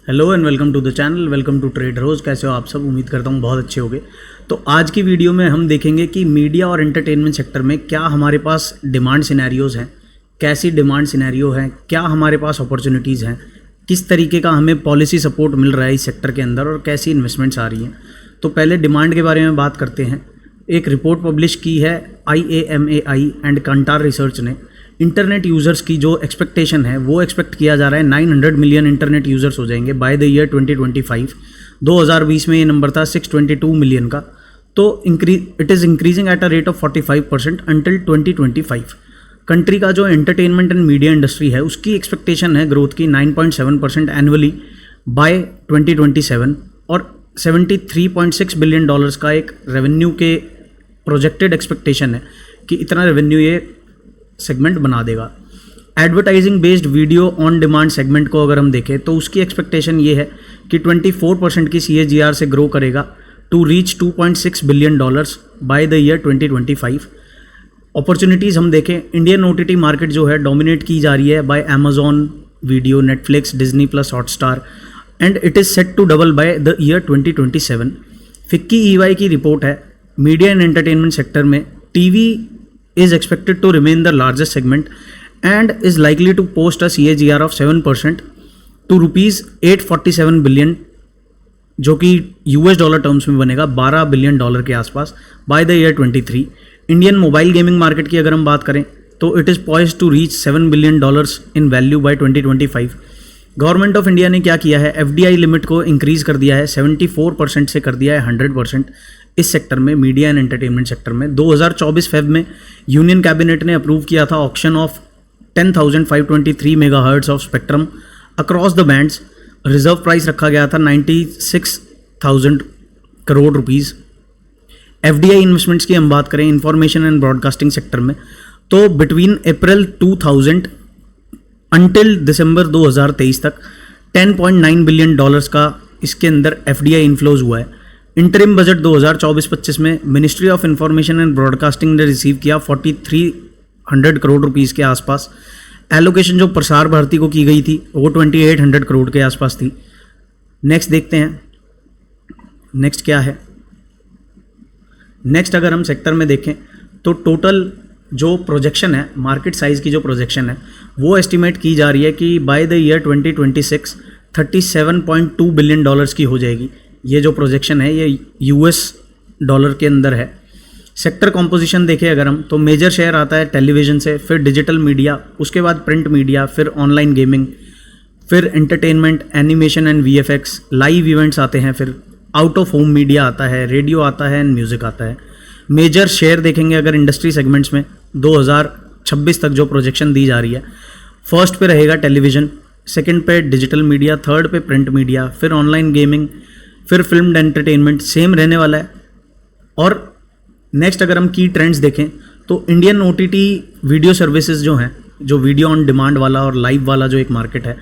Hello and welcome to the channel, welcome to trade रोज। कैसे हो आप सब? उम्मीद करता हूँ बहुत अच्छे होंगे। तो आज की वीडियो में हम देखेंगे कि मीडिया और एंटरटेनमेंट सेक्टर में क्या हमारे पास डिमांड सिनेरियोज़ हैं, कैसी डिमांड सिनेरियो है, क्या हमारे पास अपॉर्चुनिटीज़ हैं, किस तरीके का हमें पॉलिसी सपोर्ट मिल रहा है इस सेक्टर के अंदर और कैसी इन्वेस्टमेंट्स आ रही हैं। तो पहले डिमांड के बारे में बात करते हैं। एक रिपोर्ट पब्लिश की है IAMAI एंड कंटार रिसर्च ने। इंटरनेट यूज़र्स की जो एक्सपेक्टेशन है वो एक्सपेक्ट किया जा रहा है 900 मिलियन इंटरनेट यूज़र्स हो जाएंगे बाय द ईयर 2025। 2020 में ये नंबर था 622 मिलियन का। तो it is increasing at a rate of 45% until 2025। Country का जो एंटरटेनमेंट एंड मीडिया इंडस्ट्री है उसकी एक्सपेक्टेशन है ग्रोथ की 9.7% एनुअली बाय 2027 और $73.6 बिलियन का एक रेवेन्यू के प्रोजेक्टेड एक्सपेक्टेशन है कि इतना रेवेन्यू ये सेगमेंट बना देगा। Advertising based video on demand segment को अगर हम देखें तो उसकी एक्सपेक्टेशन ये है कि 24% की CAGR से ग्रो करेगा to reach $2.6 billion by the year 2025। Opportunities हम देखें, इंडियन OTT मार्केट जो है डोमिनेट की जा रही है by Amazon video, Netflix, Disney plus, Hotstar and it is set to double by the year 2027। FICCI EY की रिपोर्ट है, मीडिया एंड एंटरटेनमेंट सेक्टर में TV is expected to remain the largest segment and is likely to post a CAGR of 7% to rupees 847 billion, जो कि US dollar terms में बनेगा $12 billion के आसपास by the year 23। Indian mobile gaming market की अगर हम बात करें तो it is poised to reach $7 billion in value by 2025। Government of India ने क्या किया है, FDI लिमिट को इंक्रीज़ कर दिया है, 74% से कर दिया है 100% इस सेक्टर में, मीडिया एंड एंटरटेनमेंट सेक्टर में। 2024 फेब में यूनियन कैबिनेट ने अप्रूव किया था auction of 10,523 megahertz of spectrum across the bands. Reserve price रखा गया था 96,000 करोड़ रुपीज़। FDI इन्वेस्टमेंट्स की हम बात करें इंफॉर्मेशन एंड ब्रॉडकास्टिंग सेक्टर में तो बिटवीन अप्रैल 2000 अंटिल दिसंबर 2023 तक $10.9 बिलियन का इसके अंदर FDI इन्फ्लोज हुआ है। इंटरिम बजट 2024-25 में ministry of information and broadcasting ने रिसीव किया 4300 करोड़ रुपीज़ के आसपास। एलोकेशन जो प्रसार भारती को की गई थी वो 2800 करोड़ के आसपास थी। नेक्स्ट देखते हैं, नेक्स्ट क्या है। नेक्स्ट अगर हम सेक्टर में देखें तो टोटल जो प्रोजेक्शन है, मार्केट साइज़ की जो प्रोजेक्शन है वो एस्टिमेट की जा रही है कि बाय द ईयर 2026 $37.2 बिलियन की हो जाएगी। ये जो प्रोजेक्शन है ये US डॉलर के अंदर है। सेक्टर कॉम्पोजिशन देखें अगर हम तो मेजर शेयर आता है टेलीविज़न से, फिर डिजिटल मीडिया, उसके बाद प्रिंट मीडिया, फिर ऑनलाइन गेमिंग, फिर entertainment, animation and VFX, live events आते हैं, फिर आउट ऑफ होम मीडिया आता है, रेडियो आता है एंड म्यूज़िक आता है। मेजर शेयर देखेंगे अगर इंडस्ट्री सेगमेंट्स में 2026 तक जो प्रोजेक्शन दी जा रही है, फर्स्ट पे रहेगा टेलीविज़न, सेकंड पे डिजिटल मीडिया, थर्ड पे प्रिंट मीडिया, फिर ऑनलाइन गेमिंग, फिर फिल्म एंटरटेनमेंट सेम रहने वाला है। और नेक्स्ट अगर हम की ट्रेंड्स देखें तो इंडियन OTT वीडियो सर्विसेज जो हैं, जो वीडियो ऑन डिमांड वाला और लाइव वाला जो एक मार्केट है,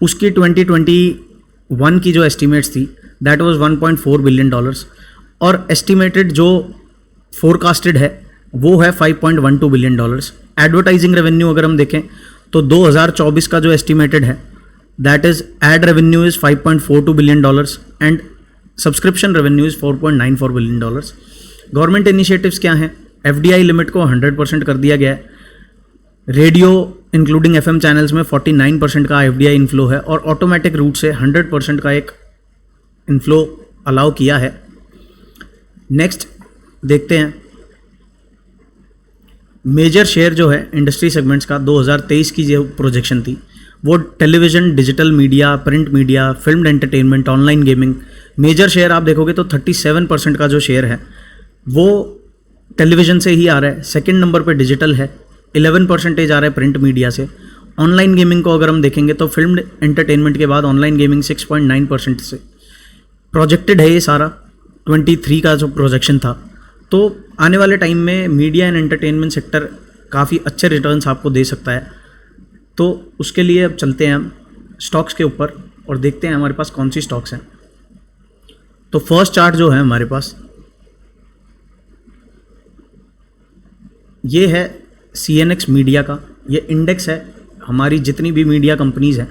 उसकी 2021 की जो एस्टिमेट्स थी दैट वाज $1.4 बिलियन और एस्टिमेटेड जो फोरकास्टेड है वो है $5.12 बिलियन। एडवर्टाइजिंग रेवेन्यू अगर हम देखें तो 2024 का जो एस्टिमेटेड है that is ad revenue is $5.42 billion and subscription revenue is $4.94 billion. Government initiatives क्या हैं, FDI लिमिट को 100% कर दिया गया है। रेडियो इंक्लूडिंग FM चैनल्स में 49% का FDI इन्फ्लो है और ऑटोमेटिक रूट से 100% का एक इन्फ्लो अलाउ किया है। नेक्स्ट देखते हैं, मेजर शेयर जो है इंडस्ट्री सेगमेंट्स का 2023 की जो प्रोजेक्शन थी वो television, digital media, print media, film entertainment, online gaming. Major share आप देखोगे तो 37% का जो शेयर है वो टेलीविज़न से ही आ रहा है। सेकंड नंबर पे डिजिटल है, 11% आ रहा है प्रिंट मीडिया से। ऑनलाइन गेमिंग को अगर हम देखेंगे तो फिल्म एंटरटेनमेंट के बाद ऑनलाइन गेमिंग 6.9% से प्रोजेक्टेड है। ये सारा 23 का जो प्रोजेक्शन था। तो आने वाले टाइम में मीडिया एंड एंटरटेनमेंट सेक्टर काफ़ी अच्छे रिटर्न्स आपको दे सकता है। तो उसके लिए अब चलते हैं हम स्टॉक्स के ऊपर और देखते हैं हमारे पास कौन सी स्टॉक्स हैं। तो फर्स्ट चार्ट जो है हमारे पास ये है CNX मीडिया का। ये इंडेक्स है, हमारी जितनी भी मीडिया कंपनीज़ हैं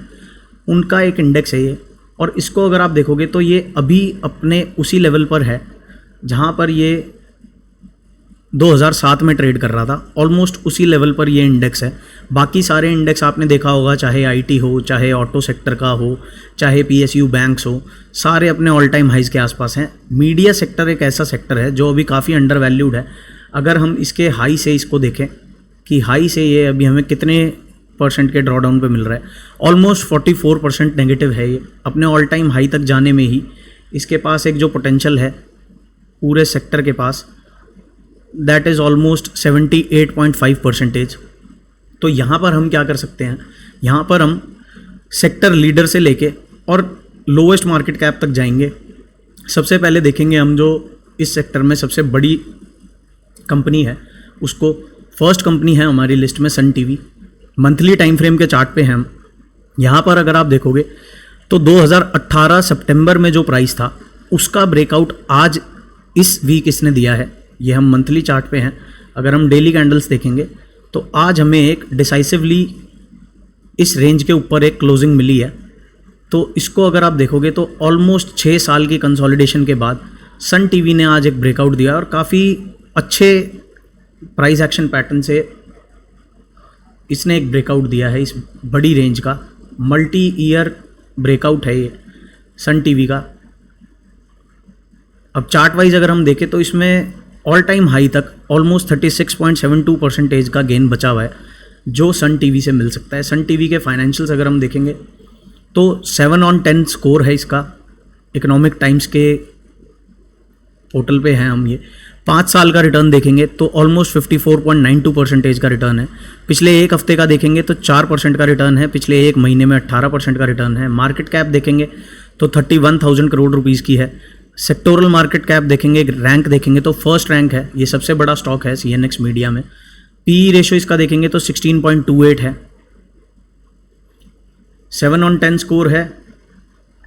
उनका एक इंडेक्स है ये। और इसको अगर आप देखोगे तो ये अभी अपने उसी लेवल पर है जहाँ पर ये 2007 में ट्रेड कर रहा था। ऑलमोस्ट उसी लेवल पर ये इंडेक्स है। बाकी सारे इंडेक्स आपने देखा होगा, चाहे आईटी हो, चाहे ऑटो सेक्टर का हो, चाहे पीएसयू बैंक्स हो, सारे अपने ऑल टाइम हाइज के आसपास हैं। मीडिया सेक्टर एक ऐसा सेक्टर है जो अभी काफ़ी अंडर वैल्यूड है। अगर हम इसके हाई से इसको देखें कि हाई से ये अभी हमें कितने % के ड्रॉडाउन पे मिल रहा है, ऑलमोस्ट 44% नेगेटिव है। ये अपने ऑल टाइम हाई तक जाने में ही इसके पास एक जो पोटेंशियल है पूरे सेक्टर के पास, दैट इज़ ऑलमोस्ट 78.5%। तो यहाँ पर हम क्या कर सकते हैं, यहाँ पर हम सेक्टर लीडर से लेके और लोएस्ट मार्केट कैप तक जाएंगे। सबसे पहले देखेंगे हम जो इस सेक्टर में सबसे बड़ी कंपनी है उसको। फर्स्ट कंपनी है हमारी लिस्ट में Sun TV. Monthly time frame के चार्ट पे हैं हम। यहाँ पर अगर आप देखोगे तो 2018 सितंबर में जो प्राइस था उसका ब्रेकआउट आज इस वीक इसने दिया है। ये हम मंथली चार्ट पे हैं। अगर हम डेली कैंडल्स देखेंगे तो आज हमें एक डिसाइसिवली इस रेंज के ऊपर एक क्लोजिंग मिली है। तो इसको अगर आप देखोगे तो ऑलमोस्ट 6 साल की कंसोलिडेशन के बाद सन टीवी ने आज एक ब्रेकआउट दिया और काफ़ी अच्छे प्राइस एक्शन पैटर्न से इसने एक ब्रेकआउट दिया है इस बड़ी रेंज का। मल्टी ईयर ब्रेकआउट है ये सन टीवी का। अब चार्ट वाइज अगर हम देखें तो इसमें ऑल टाइम हाई तक ऑलमोस्ट 36.72% का गेन बचा हुआ है जो सन टीवी से मिल सकता है। सन टीवी के फाइनेंशियल्स अगर हम देखेंगे तो 7/10 स्कोर है इसका। इकोनॉमिक टाइम्स के पोर्टल पे हैं हम। ये 5 साल का रिटर्न देखेंगे तो ऑलमोस्ट 54.92% का रिटर्न है। पिछले एक हफ्ते का देखेंगे तो 4% का रिटर्न है। पिछले एक महीने में 18% का रिटर्न है। मार्केट कैप देखेंगे तो 31,000 करोड़ रुपीज़ की है। सेक्टोरल मार्केट कैप देखेंगे, रैंक देखेंगे तो फर्स्ट रैंक है। ये सबसे बड़ा स्टॉक है CNX मीडिया में। पी रेशो इसका देखेंगे तो 16.28 है। 7/10 स्कोर है।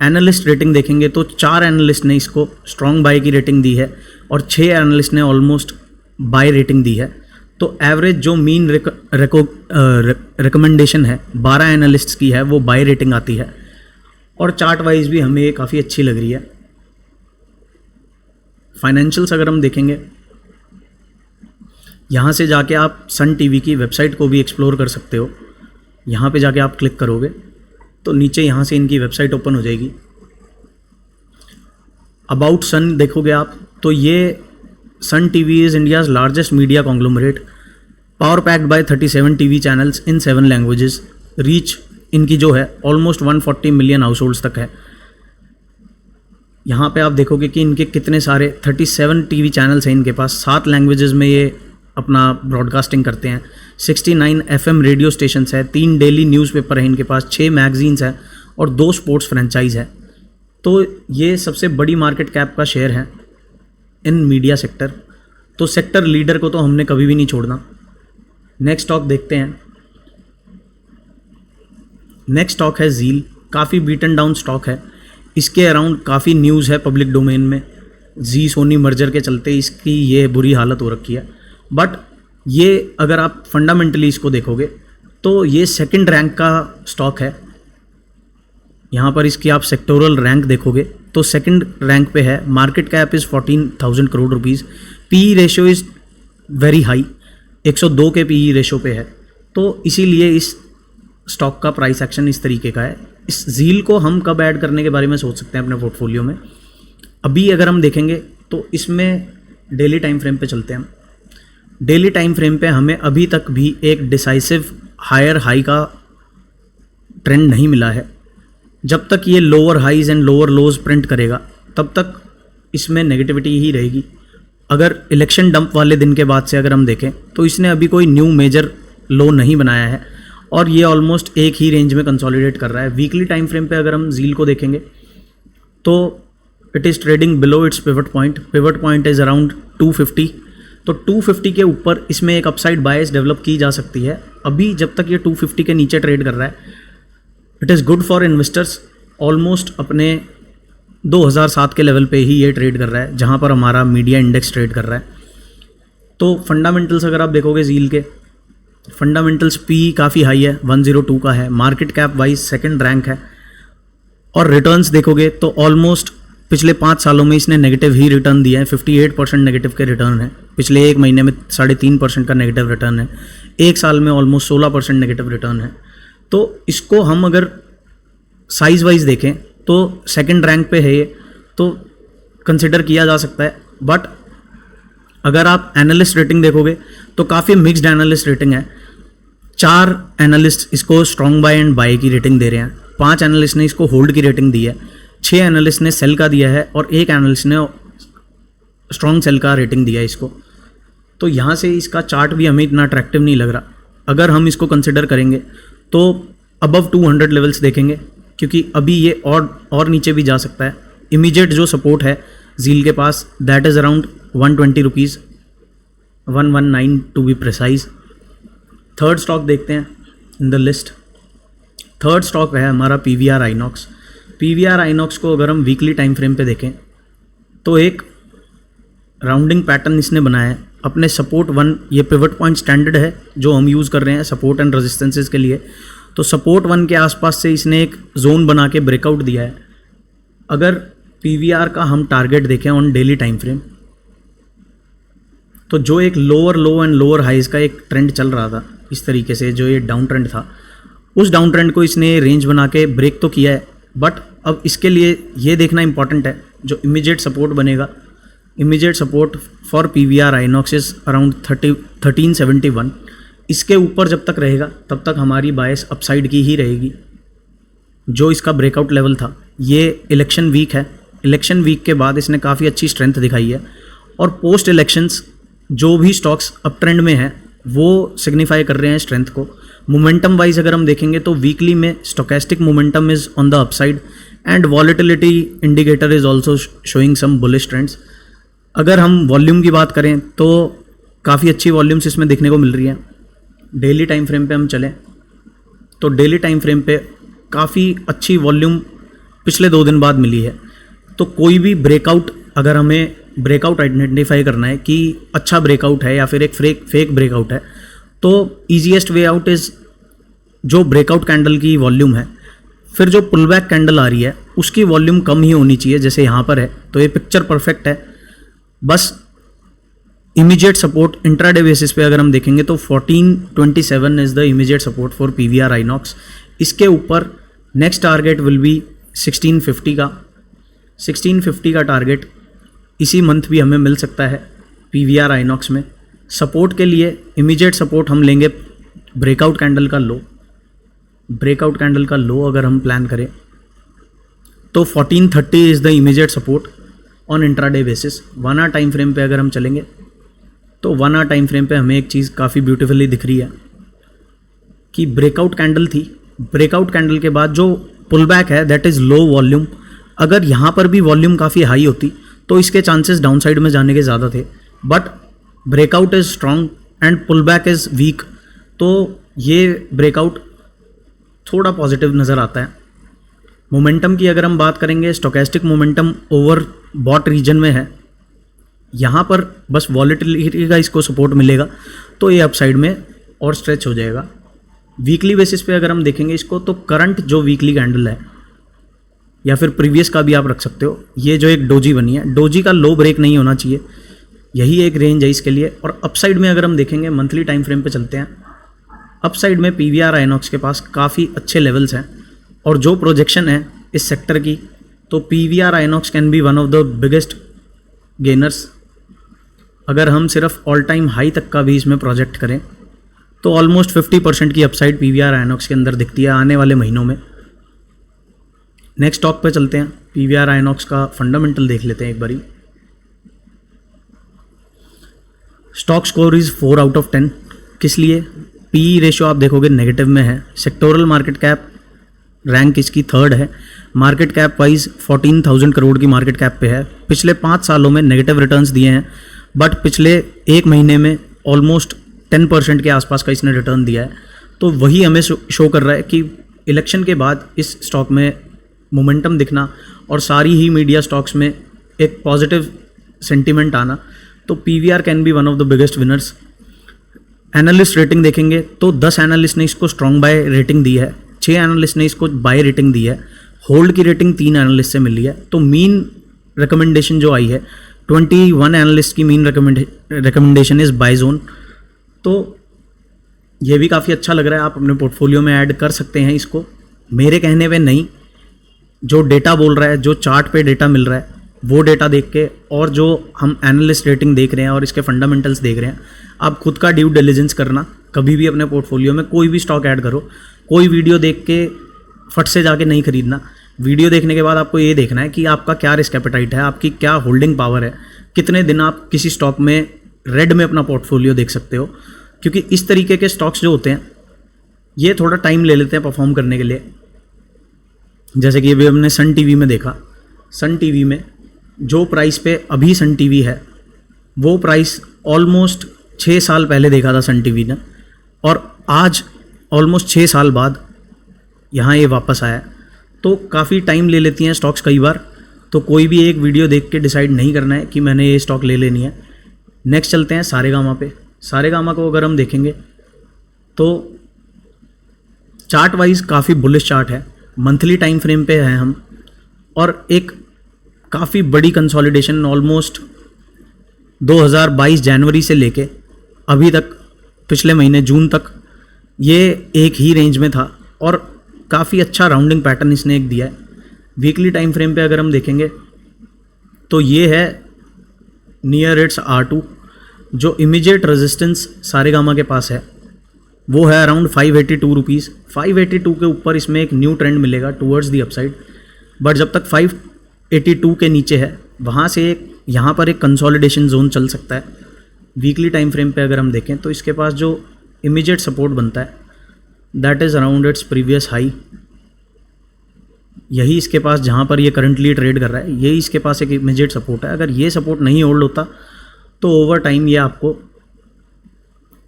एनालिस्ट रेटिंग देखेंगे तो 4 एनालिस्ट ने इसको स्ट्रॉन्ग बाय की रेटिंग दी है और 6 एनालिस्ट ने ऑलमोस्ट बाय रेटिंग दी है। तो एवरेज जो मीन रिकमेंडेशन है 12 एनालिस्ट्स की है, वो बाय रेटिंग आती है। और चार्ट वाइज भी हमें काफ़ी अच्छी लग रही है। फाइनेंशियल्स अगर हम देखेंगे, यहाँ से जाके आप सन टीवी की वेबसाइट को भी एक्सप्लोर कर सकते हो। यहाँ पे जाके आप क्लिक करोगे तो नीचे यहाँ से इनकी वेबसाइट ओपन हो जाएगी। अबाउट सन देखोगे आप तो ये Sun TV is India's largest media conglomerate, power packed by 37 TV channels in 7 languages. Reach इनकी जो है ऑलमोस्ट 140 मिलियन हाउस होल्ड्स तक है। यहाँ पे आप देखोगे कि इनके कितने सारे 37 टीवी चैनल्स हैं इनके पास। 7 लैंग्वेजेस में ये अपना ब्रॉडकास्टिंग करते हैं। 69 FM रेडियो स्टेशंस है। 3 डेली न्यूज़पेपर है इनके पास। 6 मैगजीन्स है और 2 स्पोर्ट्स फ्रेंचाइज है। तो ये सबसे बड़ी मार्केट कैप का शेयर है इन मीडिया सेक्टर। तो सेक्टर लीडर को तो हमने कभी भी नहीं छोड़ना। नेक्स्ट स्टॉक देखते हैं। नेक्स्ट स्टॉक है ज़ील। काफ़ी बीटन डाउन स्टॉक है। इसके अराउंड काफ़ी न्यूज़ है पब्लिक डोमेन में। जी सोनी मर्जर के चलते इसकी ये बुरी हालत हो रखी है। बट ये अगर आप फंडामेंटली इसको देखोगे तो ये सेकंड रैंक का स्टॉक है। यहाँ पर इसकी आप सेक्टोरल रैंक देखोगे तो सेकंड रैंक पे है। Market cap is 14,000 crore rupees. P ratio is very high, 102 के पी रेशो पे है। तो इसीलिए इस स्टॉक का प्राइस एक्शन इस तरीके का है। इस ज़ील को हम कब ऐड करने के बारे में सोच सकते हैं अपने पोर्टफोलियो में। अभी अगर हम देखेंगे तो इसमें डेली टाइम फ्रेम पे चलते हैं हम। डेली टाइम फ्रेम पे हमें अभी तक भी एक डिसाइसिव हायर हाई का ट्रेंड नहीं मिला है। जब तक ये lower highs and lower lodge print करेगा तब तक इसमें नेगेटिविटी ही रहेगी। अगर इलेक्शन डंप वाले दिन के बाद से अगर हम देखें तो इसने अभी कोई न्यू मेजर लो नहीं बनाया है और ये ऑलमोस्ट एक ही रेंज में कंसोलिडेट कर रहा है। वीकली टाइम फ्रेम पे अगर हम ज़ील को देखेंगे तो it is trading below it's pivot point. Pivot point is around 250। तो 250 के ऊपर इसमें एक अपसाइड बायस डेवलप की जा सकती है। अभी जब तक ये 250 के नीचे ट्रेड कर रहा है, it is good for investors. Almost अपने 2007 के लेवल पे ही ये ट्रेड कर रहा है जहाँ पर हमारा मीडिया इंडेक्स ट्रेड कर रहा है। तो फंडामेंटल्स अगर आप देखोगे ज़ील के, फंडामेंटल्स पी काफ़ी हाई है, 102 का है। Market cap wise second rank है। और रिटर्न्स देखोगे तो ऑलमोस्ट पिछले 5 सालों में इसने नेगेटिव ही रिटर्न दिया है। 58% नेगेटिव के रिटर्न है। पिछले एक महीने में 3.5% का नेगेटिव रिटर्न है। एक साल में ऑलमोस्ट 16% नेगेटिव रिटर्न है। तो इसको हम अगर साइज वाइज देखें तो सेकंड रैंक पे है ये, तो कंसिडर किया जा सकता है। बट अगर आप एनालिस्ट रेटिंग देखोगे तो काफ़ी मिक्स्ड एनालिस्ट रेटिंग है। 4 एनालिस्ट इसको स्ट्रॉन्ग बाय एंड बाय की रेटिंग दे रहे हैं, 5 एनालिस्ट ने इसको होल्ड की रेटिंग दी है, 6 एनालिस्ट ने सेल का दिया है और 1 एनालिस्ट ने स्ट्रॉन्ग सेल का रेटिंग दिया है इसको। तो यहाँ से इसका चार्ट भी हमें इतना अट्रैक्टिव नहीं लग रहा। अगर हम इसको कंसिडर करेंगे तो अबव 200 लेवल्स देखेंगे, क्योंकि अभी ये और नीचे भी जा सकता है। इमीडिएट जो सपोर्ट है जील के पास, that is around 120 rupees, 119 to be precise. Third stock देखते हैं in the list. Third stock है हमारा PVR आइनॉक्स। PVR आइनॉक्स को अगर हम वीकली टाइम फ्रेम पे देखें तो एक राउंडिंग पैटर्न इसने बनाया है अपने सपोर्ट 1, ये पिवट पॉइंट स्टैंडर्ड है जो हम यूज़ कर रहे हैं सपोर्ट एंड रेजिस्टेंसेस के लिए। तो सपोर्ट 1 के आसपास से इसने एक जोन बना के ब्रेकआउट दिया है। अगर PVR का हम टारगेट देखें ऑन डेली टाइम फ्रेम, तो जो एक lower low and lower highs का एक ट्रेंड चल रहा था इस तरीके से, जो ये डाउन ट्रेंड था, उस डाउन ट्रेंड को इसने रेंज बना के ब्रेक तो किया है। बट अब इसके लिए ये देखना इंपॉर्टेंट है जो इमीडिएट सपोर्ट बनेगा। Immediate support for PVR INOX is around 1371। इसके ऊपर जब तक रहेगा तब तक हमारी बायस अपसाइड की ही रहेगी। जो इसका ब्रेकआउट लेवल था, ये इलेक्शन वीक है, इलेक्शन वीक के बाद इसने काफ़ी अच्छी स्ट्रेंथ दिखाई है। और पोस्ट इलेक्शंस जो भी स्टॉक्स अप ट्रेंड में हैं वो सिग्निफाई कर रहे हैं स्ट्रेंथ को। मोमेंटम वाइज अगर हम देखेंगे तो वीकली में stochastic momentum is on the upside and volatility indicator is also showing some bullish trends. अगर हम वॉल्यूम की बात करें तो काफ़ी अच्छी वॉल्यूम्स इसमें देखने को मिल रही हैं। डेली टाइम फ्रेम पे हम चलें तो डेली टाइम फ्रेम पे काफ़ी अच्छी वॉल्यूम पिछले 2 दिन बाद मिली है। तो कोई भी ब्रेकआउट, अगर हमें ब्रेकआउट आइडेंटिफाई करना है कि अच्छा ब्रेकआउट है या फिर एक फेक ब्रेकआउट है, तो ईजीएस्ट वे आउट इज़ जो ब्रेकआउट कैंडल की वॉल्यूम है, फिर जो पुल बैक कैंडल आ रही है उसकी वॉल्यूम कम ही होनी चाहिए, जैसे यहाँ पर है। तो ये पिक्चर परफेक्ट है। बस इमीडिएट सपोर्ट इंट्राडे बेसिस पे अगर हम देखेंगे तो 1427 is the immediate support for PVR INOX. इसके ऊपर नेक्स्ट टारगेट विल बी 1650 का। 1650 का टारगेट इसी मंथ भी हमें मिल सकता है PVR आइनॉक्स में। सपोर्ट के लिए इमीडिएट सपोर्ट हम लेंगे ब्रेकआउट कैंडल का लो। ब्रेकआउट कैंडल का लो अगर हम प्लान करें तो 1430 is the immediate support on intraday basis. 1 hour time frame पे अगर हम चलेंगे तो 1 आवर टाइम फ्रेम पे हमें एक चीज़ काफ़ी ब्यूटीफुली दिख रही है कि ब्रेकआउट कैंडल थी, ब्रेकआउट कैंडल के बाद जो पुल बैक है दैट इज़ लो वॉल्यूम। अगर यहाँ पर भी वॉल्यूम काफ़ी हाई होती तो इसके चांसेस डाउन साइड में जाने के ज़्यादा थे। But breakout is strong and pull back is weak, तो ये ब्रेकआउट थोड़ा पॉजिटिव नज़र आता है। मोमेंटम की अगर हम बात करेंगे, stochastic momentum over bought region में है। यहाँ पर बस वॉलेटिलिटी का इसको सपोर्ट मिलेगा तो ये अपसाइड में और स्ट्रेच हो जाएगा। वीकली बेसिस पे अगर हम देखेंगे इसको तो करंट जो वीकली कैंडल है या फिर प्रीवियस का भी आप रख सकते हो, ये जो एक डोजी बनी है, डोजी का लो ब्रेक नहीं होना चाहिए, यही एक रेंज है इसके लिए। और अपसाइड में अगर हम देखेंगे, मंथली टाइम फ्रेम पे चलते हैं, अपसाइड में PVR आइनॉक्स के पास काफ़ी अच्छे लेवल्स हैं। और जो प्रोजेक्शन है इस सेक्टर की, तो PVR INOX can be one of the biggest gainers. अगर हम सिर्फ ऑल टाइम हाई तक का भी इसमें प्रोजेक्ट करें तो ऑलमोस्ट 50% की अपसाइड PVR आइनॉक्स के अंदर दिखती है आने वाले महीनों में। नेक्स्ट स्टॉक पे चलते हैं, PVR आइनॉक्स का फंडामेंटल देख लेते हैं एक बारी। Stock score is 4 out of 10। किस लिए? PE रेशियो आप देखोगे नेगेटिव में है। सेक्टोरल मार्केट कैप रैंक इसकी 3rd है। मार्केट कैप वाइज 14,000 करोड़ की मार्केट कैप पे है। पिछले 5 सालों में नेगेटिव रिटर्न्स दिए हैं, बट पिछले 1 महीने में ऑलमोस्ट 10% के आसपास का इसने रिटर्न दिया है। तो वही हमें शो कर रहा है कि इलेक्शन के बाद इस स्टॉक में मोमेंटम दिखना और सारी ही मीडिया स्टॉक्स में एक पॉजिटिव सेंटीमेंट आना, तो PVR can be one of the biggest winners. Analyst rating देखेंगे तो 10 एनालिस्ट ने इसको स्ट्रॉन्ग बाय रेटिंग दी है, 6 एनालिस्ट ने इसको बाय रेटिंग दी है। होल्ड की रेटिंग 3 एनालिस्ट से मिली है। तो मीन रिकमेंडेशन जो आई है 21 एनालिस्ट की mean recommendation is by zone. तो ये भी काफ़ी अच्छा लग रहा है, आप अपने पोर्टफोलियो में ऐड कर सकते हैं इसको। मेरे कहने पे नहीं, जो डेटा बोल रहा है, जो चार्ट पे डेटा मिल रहा है, वो डेटा देख के और जो हम एनालिस्ट रेटिंग देख रहे हैं और इसके फंडामेंटल्स देख रहे हैं, आप खुद का ड्यू डिलिजेंस करना। कभी भी अपने पोर्टफोलियो में कोई भी स्टॉक ऐड करो, कोई वीडियो देख के फट से जाके नहीं खरीदना। वीडियो देखने के बाद आपको ये देखना है कि आपका क्या रिस्क एपेटाइट है, आपकी क्या होल्डिंग पावर है, कितने दिन आप किसी स्टॉक में रेड में अपना पोर्टफोलियो देख सकते हो। क्योंकि इस तरीके के स्टॉक्स जो होते हैं ये थोड़ा टाइम ले लेते हैं परफॉर्म करने के लिए। जैसे कि अभी हमने सन टीवी में देखा, सन टीवी में जो प्राइस पे अभी सन टीवी है वो प्राइस ऑलमोस्ट 6 साल पहले देखा था सन टीवी ने, और आज ऑलमोस्ट 6 साल बाद यहाँ ये वापस आया। तो काफ़ी टाइम ले लेती हैं स्टॉक्स कई बार। तो कोई भी एक वीडियो देख के डिसाइड नहीं करना है कि मैंने ये स्टॉक ले लेनी है। नेक्स्ट चलते हैं सारेगामा पे। सारेगामा को अगर हम देखेंगे तो चार्ट वाइज काफ़ी बुलिश चार्ट है, मंथली टाइम फ्रेम पे हैं हम, और एक काफ़ी बड़ी कंसोलिडेशन ऑलमोस्ट 2022 जनवरी से लेके अभी तक, पिछले महीने जून तक ये एक ही रेंज में था और काफ़ी अच्छा राउंडिंग पैटर्न इसने एक दिया है। वीकली टाइम फ्रेम पे अगर हम देखेंगे तो ये है नियर इट्स R2। जो इमीडिएट रेजिस्टेंस सारेगामा के पास है वो है अराउंड 582 रुपीज़। 582 के ऊपर इसमें एक न्यू ट्रेंड मिलेगा टूवर्ड्स दी अपसाइड, बट जब तक 582 के नीचे है वहाँ से एक यहाँ पर एक कंसोलिडेशन जोन चल सकता है। वीकली टाइम फ्रेम पे अगर हम देखें तो इसके पास जो इमीडिएट सपोर्ट बनता है that is around its previous high. यही इसके पास जहाँ पर ये करंटली ट्रेड कर रहा है, यही इसके पास एक इमीडिएट सपोर्ट है। अगर ये सपोर्ट नहीं होल्ड होता तो ओवर टाइम ये आपको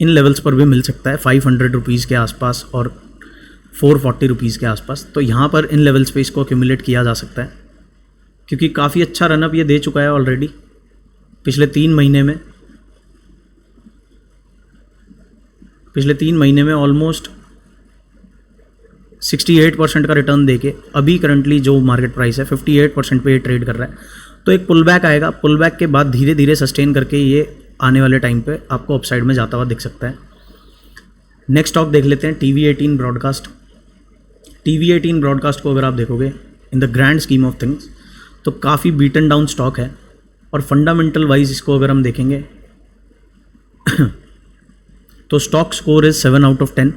इन लेवल्स पर भी मिल सकता है, 500 रुपीज़ के आसपास और 440 रुपीज़ के आसपास। तो यहाँ पर इन लेवल्स पे इसको एक्यूमुलेट किया जा सकता है, क्योंकि काफ़ी अच्छा रनअप ये दे चुका है ऑलरेडी पिछले 3 महीने में ऑलमोस्ट 68% का रिटर्न देके अभी करंटली जो मार्केट प्राइस है 58% पे ये ट्रेड कर रहा है। तो एक पुल बैक आएगा, पुल बैक के बाद धीरे धीरे सस्टेन करके ये आने वाले टाइम पे आपको अपसाइड में जाता हुआ दिख सकता है। नेक्स्ट स्टॉक देख लेते हैं TV18 ब्रॉडकास्ट। TV18 ब्रॉडकास्ट को अगर आप देखोगे in the grand scheme of things तो काफ़ी बीटन डाउन स्टॉक है, और फंडामेंटल वाइज इसको अगर हम देखेंगे तो stock score is 7 out of 10,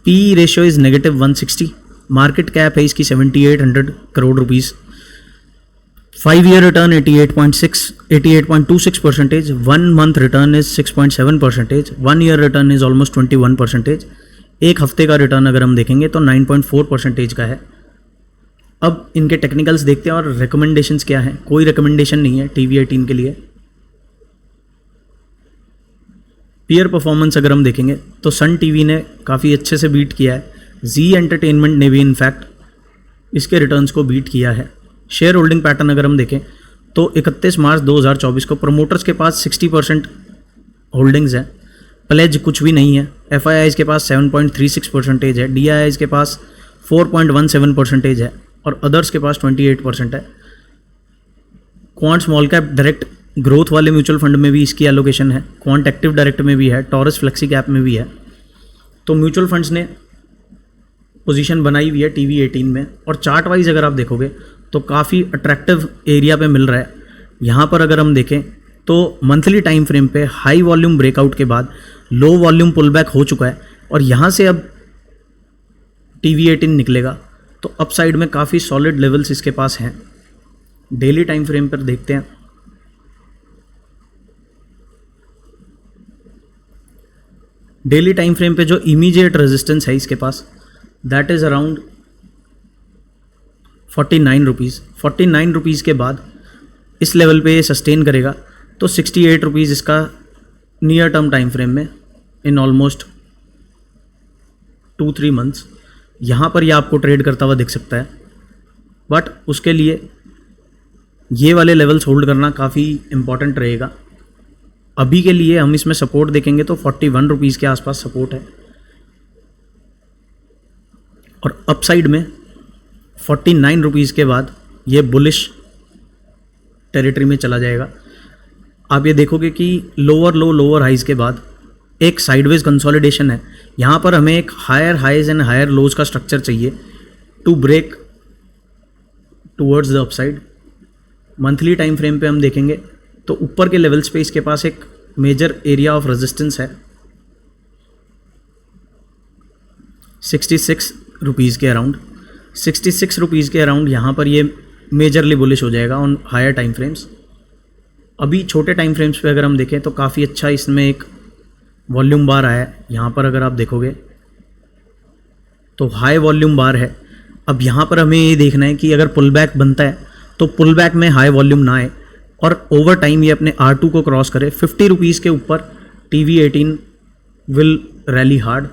PE ratio is -160, market cap है इसकी 7800 crore rupees, 5 year return 88.26%, 1 month return is 6.7%, 1 year return is almost 21%, एक हफ्ते का रिटर्न अगर हम देखेंगे तो 9.4% का है। अब इनके टेक्निकल्स देखते हैं और रिकमेंडेशंस क्या हैं। कोई रिकमेंडेशन नहीं है TV18 के लिए। पीयर परफॉर्मेंस अगर हम देखेंगे तो सन टीवी ने काफ़ी अच्छे से बीट किया है, जी एंटरटेनमेंट ने भी इनफैक्ट इसके रिटर्न्स को बीट किया है। शेयर होल्डिंग पैटर्न अगर हम देखें तो 31 मार्च 2024 को प्रोमोटर्स के पास 60% होल्डिंग्स हैं, प्लेज कुछ भी नहीं है। FIIs के पास 7.36% है, DIIs के पास 4.17% है और अदर्स के पास 28% है। Quant small cap direct growth वाले म्यूचुअल फंड में भी इसकी एलोकेशन है, क्वांट एक्टिव डायरेक्ट में भी है, टॉरस फ्लेक्सी कैप में भी है। तो म्यूचुअल फंड्स ने पोजीशन बनाई हुई है TV18 में, और चार्ट वाइज अगर आप देखोगे तो काफ़ी अट्रैक्टिव एरिया पे मिल रहा है। यहाँ पर अगर हम देखें तो मंथली टाइम फ्रेम पे हाई वॉल्यूम ब्रेकआउट के बाद लो वॉल्यूम पुल बैक हो चुका है, और यहाँ से अब TV18 निकलेगा तो अपसाइड में काफ़ी सॉलिड लेवल्स इसके पास हैं। डेली टाइम फ्रेम पर देखते हैं। डेली टाइम फ्रेम पे जो इमीडिएट रेजिस्टेंस है इसके पास that is around 49 rupees. 49 rupees के बाद इस लेवल पे ये सस्टेन करेगा तो 68 रुपीज़ इसका नियर टर्म टाइम फ्रेम में इन ऑलमोस्ट 2-3 मंथ्स यहाँ पर ये आपको ट्रेड करता हुआ दिख सकता है। बट उसके लिए ये वाले लेवल्स होल्ड करना काफ़ी इम्पॉर्टेंट रहेगा। अभी के लिए हम इसमें सपोर्ट देखेंगे तो 41 रुपीज़ के आसपास सपोर्ट है, और अपसाइड में ₹49 के बाद ये बुलिश टेरिटरी में चला जाएगा। आप ये देखोगे कि लोअर लो लोअर हाइज के बाद एक साइडवेज कंसोलिडेशन है। यहाँ पर हमें एक higher highs and higher lows का स्ट्रक्चर चाहिए to break towards the upside. Monthly time frame पे हम देखेंगे तो ऊपर के लेवल्स पे इसके पास एक मेजर एरिया ऑफ रेजिस्टेंस है ₹66 के अराउंड। ₹66 के अराउंड यहाँ पर ये मेजरली बुलिश हो जाएगा ऑन हायर टाइम फ्रेम्स। अभी छोटे टाइम फ्रेम्स पे अगर हम देखें तो काफ़ी अच्छा इसमें एक वॉल्यूम बार आया है। यहाँ पर अगर आप देखोगे तो हाई वॉल्यूम बार है। अब यहाँ पर हमें ये देखना है कि अगर पुल बैक बनता है तो पुल बैक में हाई वॉल्यूम ना आए और ओवर टाइम ये अपने R2 को क्रॉस करे। ₹50 के ऊपर TV18 विल रैली हार्ड।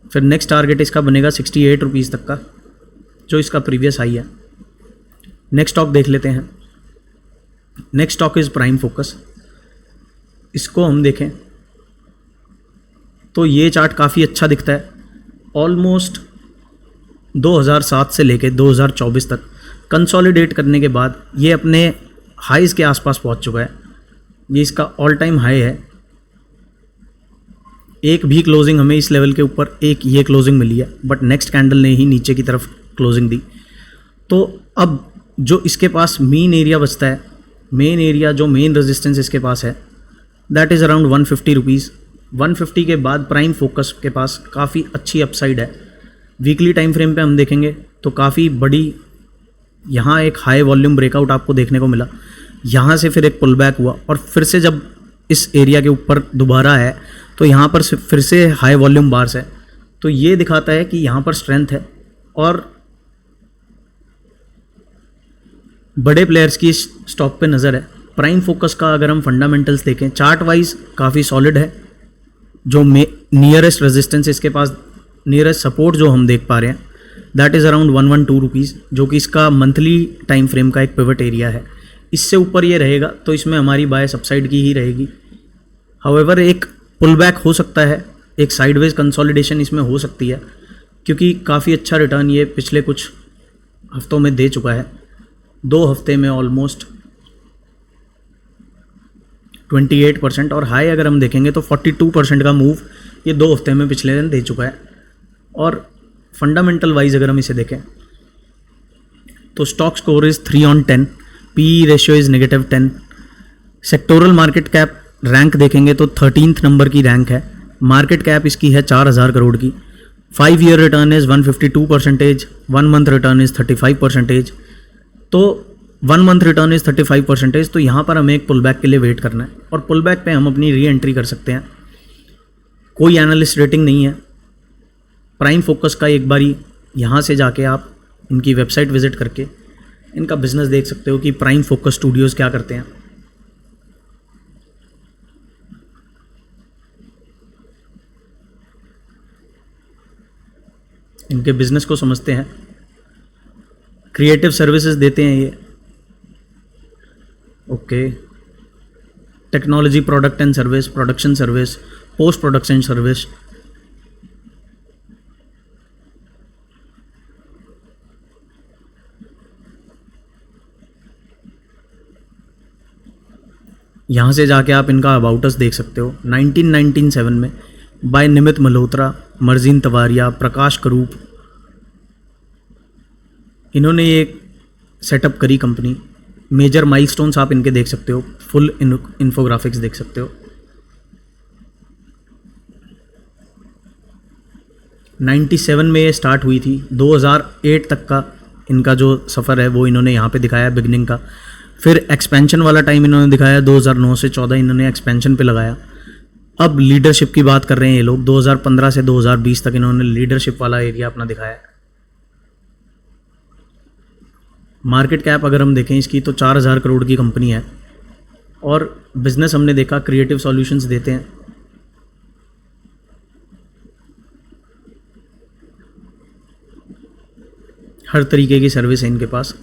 फिर नेक्स्ट टारगेट इसका बनेगा ₹68 तक का, जो इसका प्रीवियस हाई है। नेक्स्ट स्टॉक देख लेते हैं। Next stock is prime focus. इसको हम देखें तो ये चार्ट काफ़ी अच्छा दिखता है। ऑलमोस्ट 2007 से लेके 2024 तक कंसोलिडेट करने के बाद ये अपने हाईज़ के आसपास पहुंच चुका है। ये इसका ऑल टाइम हाई है। एक भी क्लोजिंग हमें इस लेवल के ऊपर एक ये क्लोजिंग मिली है, बट नेक्स्ट कैंडल ने ही नीचे की तरफ क्लोजिंग दी। तो अब जो इसके पास मेन एरिया बचता है, मेन एरिया जो मेन रेजिस्टेंस इसके पास है, दैट इज़ अराउंड ₹150। 150 के बाद प्राइम फोकस के पास काफ़ी अच्छी अपसाइड है। वीकली टाइम फ्रेम पे हम देखेंगे तो काफ़ी बड़ी यहाँ एक हाई वॉल्यूम ब्रेकआउट आपको देखने को मिला। यहाँ से फिर एक पुल बैक हुआ और फिर से जब इस एरिया के ऊपर दोबारा है तो यहाँ पर फिर से हाई वॉल्यूम बार्स है। तो ये दिखाता है कि यहाँ पर स्ट्रेंथ है और बड़े प्लेयर्स की स्टॉक पे नज़र है। प्राइम फोकस का अगर हम फंडामेंटल्स देखें चार्ट वाइज काफ़ी सॉलिड है। जो नियरेस्ट रेजिस्टेंस इसके पास, नियरेस्ट सपोर्ट जो हम देख पा रहे हैं, दैट इज़ अराउंड ₹112, जो कि इसका मंथली टाइम फ्रेम का एक पिवट एरिया है। इससे ऊपर ये रहेगा तो इसमें हमारी बाय सबसाइड की ही रहेगी। हाउएवर एक पुल बैक हो सकता है, एक साइडवेज कंसोलिडेशन इसमें हो सकती है, क्योंकि काफ़ी अच्छा रिटर्न ये पिछले कुछ हफ्तों में दे चुका है। 2 हफ्ते में ऑलमोस्ट 28% और हाई अगर हम देखेंगे तो 42% का मूव ये 2 हफ्ते में पिछले दिन दे चुका है। और फंडामेंटल वाइज अगर हम इसे देखें तो stock score is 3/10, PE ratio is -10। Sectoral market cap rank देखेंगे तो 13th नंबर की रैंक है। मार्केट कैप इसकी है 4000 करोड़ की। 5 year return is 152%, 1 month return is 35%। तो 1 मंथ रिटर्न इज़ 35%। तो यहाँ पर हमें एक पुल बैक के लिए वेट करना है और पुल बैक पे हम अपनी री एंट्री कर सकते हैं। कोई एनालिस्ट रेटिंग नहीं है। प्राइम फोकस का एक बारी यहाँ से जाके आप इनकी वेबसाइट विजिट करके इनका बिजनेस देख सकते हो कि प्राइम फोकस स्टूडियोज़ क्या करते हैं। इनके बिजनेस को समझते हैं। क्रिएटिव सर्विसेज देते हैं ये। Okay, technology product and service, production service, post production service. यहाँ से जाके आप इनका अबाउट अस देख सकते हो। 1997 में बाय निमित मल्होत्रा, मर्जीन तवारिया, प्रकाश करूप, इन्होंने ये सेटअप करी कंपनी। मेजर माइलस्टोन्स आप इनके देख सकते हो, फुल इन्फोग्राफिक्स देख सकते हो। 97 में ये स्टार्ट हुई थी। 2008 तक का इनका जो सफ़र है वो इन्होंने यहाँ पे दिखाया बिगनिंग का। फिर एक्सपेंशन वाला टाइम इन्होंने दिखाया 2009 से 14 इन्होंने एक्सपेंशन पे लगाया। अब लीडरशिप की बात कर रहे हैं ये लोग। 2015 से 2020 तक इन्होंने लीडरशिप वाला एरिया अपना दिखाया। मार्केट कैप अगर हम देखें इसकी तो 4000 करोड़ की कंपनी है और बिजनेस हमने देखा क्रिएटिव सॉल्यूशंस देते हैं। हर तरीके की सर्विस है इनके पास।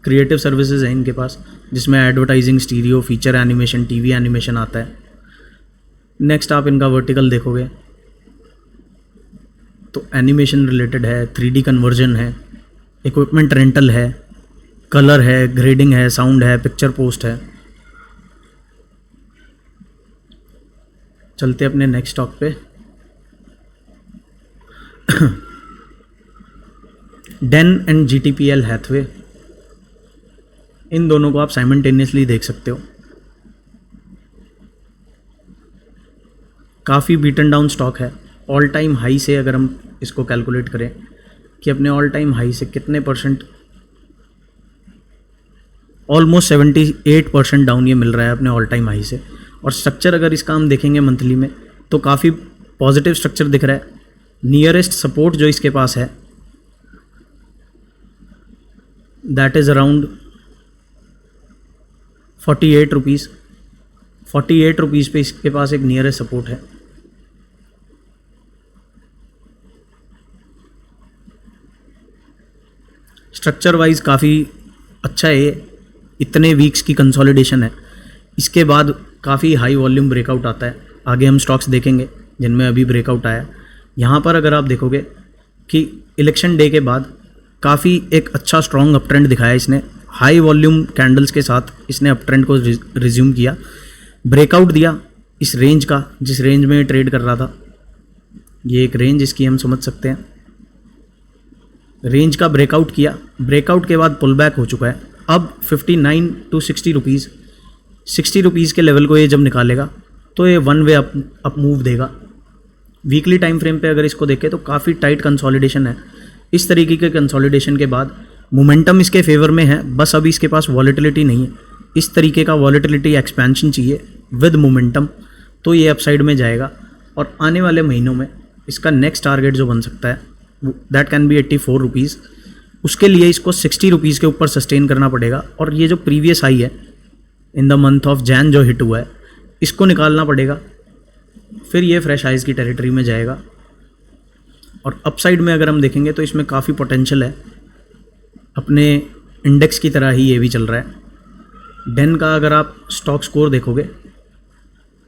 क्रिएटिव सर्विसेज है इनके पास जिसमें advertising, stereo, feature animation, TV animation आता है। नेक्स्ट आप इनका वर्टिकल देखोगे तो एनिमेशन रिलेटेड है, 3D कन्वर्जन है, इक्विपमेंट रेंटल है, कलर है, ग्रेडिंग है, साउंड है, पिक्चर पोस्ट है। चलते अपने नेक्स्ट स्टॉक पे। डेन एंड GTPL हैथवे, इन दोनों को आप साइमल्टेनियसली देख सकते हो। काफ़ी बीटन डाउन स्टॉक है। ऑल टाइम हाई से अगर हम इसको कैलकुलेट करें कि अपने ऑल टाइम हाई से कितने परसेंट, ऑलमोस्ट 78% डाउन ये मिल रहा है अपने ऑल टाइम हाई से। और स्ट्रक्चर अगर इसका हम देखेंगे मंथली में तो काफ़ी पॉजिटिव स्ट्रक्चर दिख रहा है। नियरेस्ट सपोर्ट जो इसके पास है that is around 48 rupees. 48 rupees पे इसके पास एक नियरेस्ट सपोर्ट है। स्ट्रक्चर वाइज काफ़ी अच्छा है। इतने वीक्स की कंसोलिडेशन है, इसके बाद काफ़ी हाई वॉल्यूम ब्रेकआउट आता है। आगे हम स्टॉक्स देखेंगे जिनमें अभी ब्रेकआउट आया। यहाँ पर अगर आप देखोगे कि इलेक्शन डे के बाद काफ़ी एक अच्छा स्ट्रॉन्ग अप ट्रेंड दिखाया इसने। हाई वॉल्यूम कैंडल्स के साथ इसने अप ट्रेंड को रिज्यूम किया, ब्रेकआउट दिया इस रेंज का जिस रेंज में ट्रेड कर रहा था। ये एक रेंज इसकी हम समझ सकते हैं। रेंज का ब्रेकआउट किया, ब्रेकआउट के बाद पुल बैक हो चुका है। अब 59 to 60 रुपीज़, 60 रुपीज़ के लेवल को ये जब निकालेगा तो ये वन वे अप मूव देगा। वीकली टाइम फ्रेम पे अगर इसको देखें तो काफ़ी टाइट कंसोलिडेशन है। इस तरीके के कंसोलिडेशन के बाद मोमेंटम इसके फेवर में है, बस अभी इसके पास वॉलेटिलिटी नहीं है। इस तरीके का वॉलेटिलिटी एक्सपेंशन चाहिए विद मोमेंटम, तो ये अपसाइड में जाएगा। और आने वाले महीनों में इसका नेक्स्ट टारगेट जो बन सकता है दैट कैन बी 84 रुपीज़। उसके लिए इसको 60 रुपीज़ के ऊपर सस्टेन करना पड़ेगा। और ये जो प्रीवियस हाई है in the month of Jain जो हिट हुआ है, इसको निकालना पड़ेगा, फिर ये फ्रेश हाइज की टेरिटरी में जाएगा। और अपसाइड में अगर हम देखेंगे तो इसमें काफ़ी पोटेंशियल है। अपने इंडेक्स की तरह ही ये भी चल रहा है। डेन का अगर आप स्टॉक स्कोर देखोगे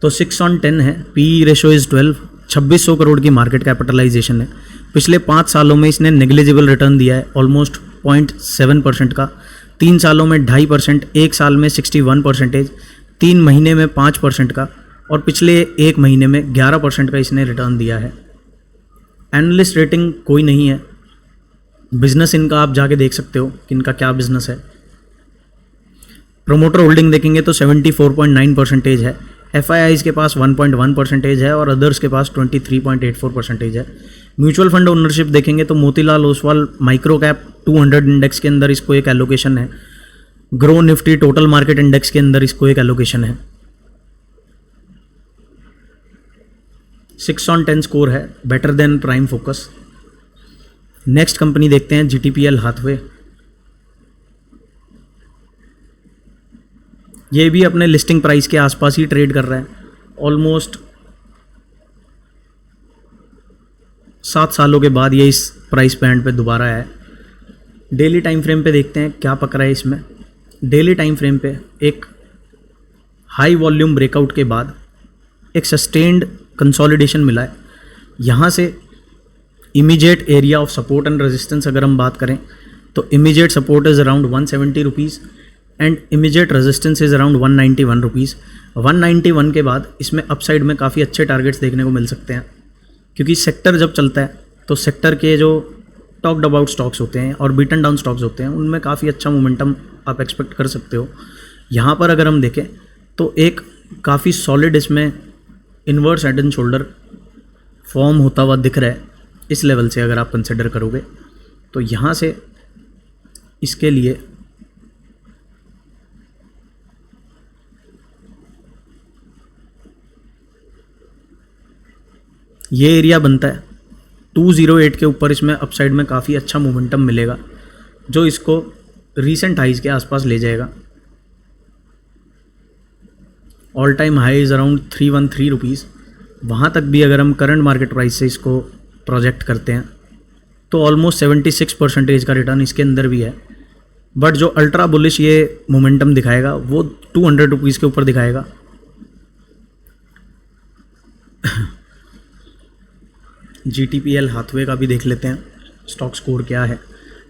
तो 6/10 है, PE रेशो इज़ 12, 2600 करोड़ की मार्केट कैपिटलाइजेशन है। पिछले 5 सालों में इसने नेग्लिजिबल रिटर्न दिया है ऑलमोस्ट 0.7% का, 3 सालों में 2.5%, 1 साल में 61%, 3 महीने में 5% का, और पिछले 1 महीने में 11% का इसने रिटर्न दिया है। एनालिस्ट रेटिंग कोई नहीं है। बिजनेस इनका आप जाके देख सकते हो कि इनका क्या बिजनेस है। प्रोमोटर होल्डिंग देखेंगे तो 74.9% है। FIIs के पास 1.1% है और अदर्स के पास 23.84% है। म्यूचुअल फंड ओनरशिप देखेंगे तो Motilal Oswal micro cap 200 index के अंदर इसको एक एलोकेशन है। Grow Nifty total market index के अंदर इसको एक एलोकेशन है। 6/10 स्कोर है, better than prime focus. Next company देखते हैं GTPL हैथवे। ये भी अपने लिस्टिंग प्राइस के आसपास ही ट्रेड कर रहा है। ऑलमोस्ट 7 सालों के बाद ये इस प्राइस बैंड पे दोबारा है। डेली टाइम फ्रेम पे देखते हैं क्या पक रहा है इसमें। डेली टाइम फ्रेम पे एक हाई वॉल्यूम ब्रेकआउट के बाद एक सस्टेन्ड कंसोलिडेशन मिला है। यहाँ से immediate area of support and resistance अगर हम बात करें तो immediate support is around 170 rupees and immediate resistance is around 191 rupees. 191 के बाद इसमें अपसाइड में काफ़ी अच्छे टारगेट्स देखने को मिल सकते हैं, क्योंकि सेक्टर जब चलता है तो सेक्टर के जो टॉक्ड अबाउट स्टॉक्स होते हैं और बीटन डाउन स्टॉक्स होते हैं उनमें काफ़ी अच्छा मोमेंटम आप एक्सपेक्ट कर सकते हो। यहाँ पर अगर हम देखें तो एक काफ़ी सॉलिड इसमें inverse head and shoulder form होता हुआ दिख रहा है। इस लेवल से अगर आप कंसिडर करोगे तो यहाँ से इसके लिए ये एरिया बनता है 208 के ऊपर। इसमें अपसाइड में काफ़ी अच्छा मोमेंटम मिलेगा जो इसको रीसेंट हाइज के आसपास ले जाएगा। All time high is around 313 rupees. वहाँ तक भी अगर हम करंट मार्केट प्राइस से इसको प्रोजेक्ट करते हैं तो ऑलमोस्ट 76% का रिटर्न इसके अंदर भी है। बट जो अल्ट्रा बुलिश ये मोमेंटम दिखाएगा वो 200 रुपीज़ के ऊपर दिखाएगा। GTPL हाथवे का भी देख लेते हैं, स्टॉक स्कोर क्या है,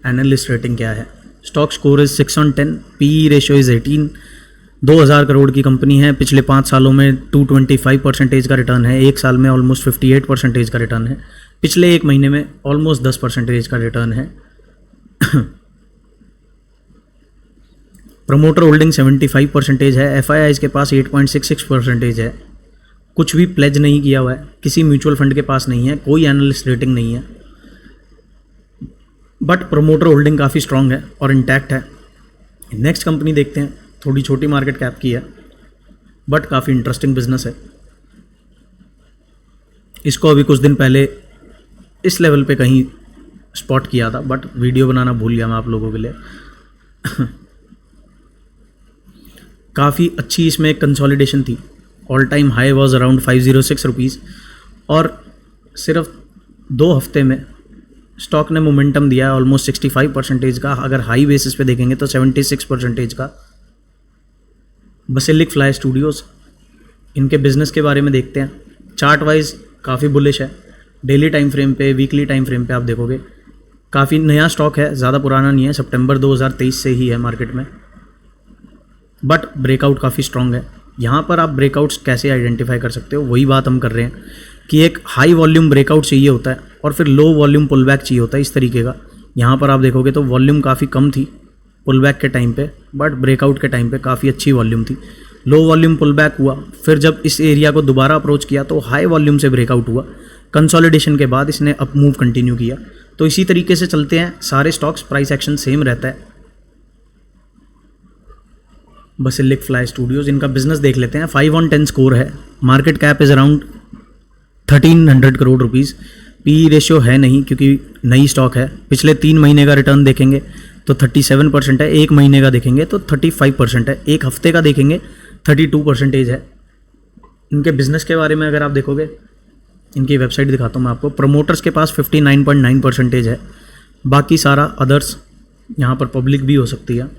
एनालिस्ट रेटिंग क्या है। Stock score is 6/10, PE ratio is 18। 2000 crore की कंपनी है, पिछले 5 सालों में 225% का रिटर्न है, एक साल में ऑलमोस्ट 58% का रिटर्न है, पिछले एक महीने में ऑलमोस्ट 10% का रिटर्न है। प्रमोटर होल्डिंग 75% है, FII के पास 8.66% है, कुछ भी प्लेज नहीं किया हुआ है, किसी म्यूचुअल फंड के पास नहीं है, कोई एनालिस्ट रेटिंग नहीं है, बट प्रमोटर होल्डिंग काफ़ी स्ट्रांग है और इंटैक्ट है। नेक्स्ट कंपनी देखते हैं, थोड़ी छोटी मार्केट कैप की है बट काफ़ी इंटरेस्टिंग बिजनेस है। इसको अभी कुछ दिन पहले इस लेवल पे कहीं स्पॉट किया था बट वीडियो बनाना भूल गया मैं आप लोगों के लिए। काफ़ी अच्छी इसमें कंसोलिडेशन थी, all time high was around 506 rupees और सिर्फ 2 हफ्ते में स्टॉक ने मोमेंटम दिया है ऑलमोस्ट 65% का, अगर हाई बेसिस पे देखेंगे तो 76% का। बसिलिक फ्लाई स्टूडियोज़, इनके बिज़नेस के बारे में देखते हैं। चार्ट वाइज काफ़ी बुलिश है, डेली टाइम फ्रेम पे, वीकली टाइम फ्रेम पे आप देखोगे काफ़ी नया स्टॉक है, ज़्यादा पुराना नहीं है, सितंबर 2023 से ही है मार्केट में, बट ब्रेकआउट काफ़ी स्ट्रॉन्ग है। यहाँ पर आप ब्रेकआउट्स कैसे आइडेंटिफाई कर सकते हो, वही बात हम कर रहे हैं कि एक हाई वॉल्यूम ब्रेकआउट चाहिए होता है और फिर लो वॉल्यूम पुल बैक चाहिए होता है, इस तरीके का। यहाँ पर आप देखोगे तो वॉल्यूम काफ़ी कम थी पुल बैक के टाइम पे, बट ब्रेकआउट के टाइम पे काफ़ी अच्छी वॉल्यूम थी। लो वॉल्यूम पुल बैक हुआ, फिर जब इस एरिया को दोबारा अप्रोच किया तो हाई वॉल्यूम से ब्रेकआउट हुआ, कंसोलिडेशन के बाद इसने अप मूव कंटिन्यू किया। तो इसी तरीके से चलते हैं सारे स्टॉक्स, प्राइस एक्शन सेम रहता है। बसिलिक फ्लाई स्टूडियोज़, इनका बिजनेस देख लेते हैं। 5/10 स्कोर है, market cap is around 1300 crore rupees, PE ratio है नहीं क्योंकि नई स्टॉक है। पिछले 3 महीने का रिटर्न देखेंगे तो 37% है, एक महीने का देखेंगे तो 35% है, एक हफ्ते का देखेंगे 32% है। इनके बिजनेस के बारे में अगर आप देखोगे, इनकी वेबसाइट दिखाता हूँ मैं आपको। प्रमोटर्स के पास 59.9% है, बाकी सारा अदर्स, यहाँ पर पब्लिक भी हो सकती है।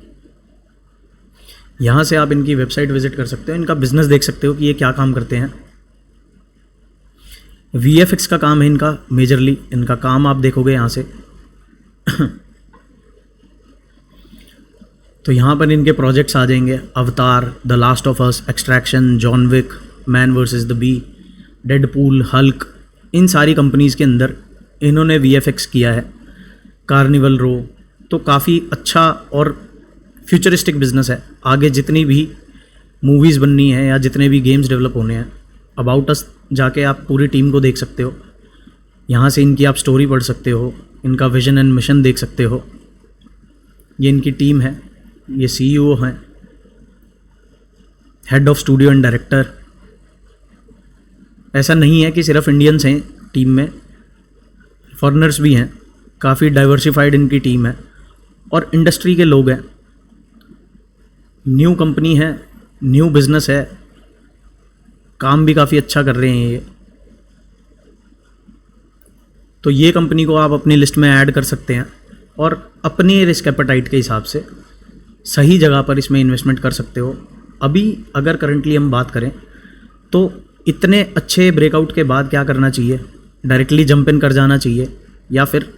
यहाँ से आप इनकी वेबसाइट विजिट कर सकते हो, इनका बिजनेस देख सकते हो कि ये क्या काम करते हैं। VFX का काम है इनका मेजरली, इनका काम आप देखोगे यहाँ से। तो यहाँ पर इनके प्रोजेक्ट्स आ जाएंगे, Avatar, the Last of Us, Extraction, John Wick, Man versus the Bee, Deadpool, Hulk, इन सारी कंपनीज़ के अंदर इन्होंने VFX किया है। कार्निवल रो, तो काफ़ी अच्छा और फ्यूचरिस्टिक बिजनेस है। आगे जितनी भी मूवीज़ बननी है या जितने भी गेम्स डेवलप होने हैं, अबाउट अस जाके आप पूरी टीम को देख सकते हो, यहाँ से इनकी आप स्टोरी पढ़ सकते हो, इनका विजन एंड मिशन देख सकते हो। ये इनकी टीम है, ये CEO हैं, head of studio and director. ऐसा नहीं है कि सिर्फ इंडियंस हैं टीम में, फॉरेनर्स भी हैं, काफ़ी डाइवर्सिफाइड इनकी टीम है और इंडस्ट्री के लोग हैं। न्यू कंपनी है, न्यू बिजनेस है, काम भी काफ़ी अच्छा कर रहे हैं ये। तो ये कंपनी को आप अपनी लिस्ट में ऐड कर सकते हैं और अपने रिस्क एपेटाइट के हिसाब से सही जगह पर इसमें इन्वेस्टमेंट कर सकते हो। अभी अगर करंटली हम बात करें तो इतने अच्छे ब्रेकआउट के बाद क्या करना चाहिए, डायरेक्टली जंप इन कर जाना चाहिए या फिर,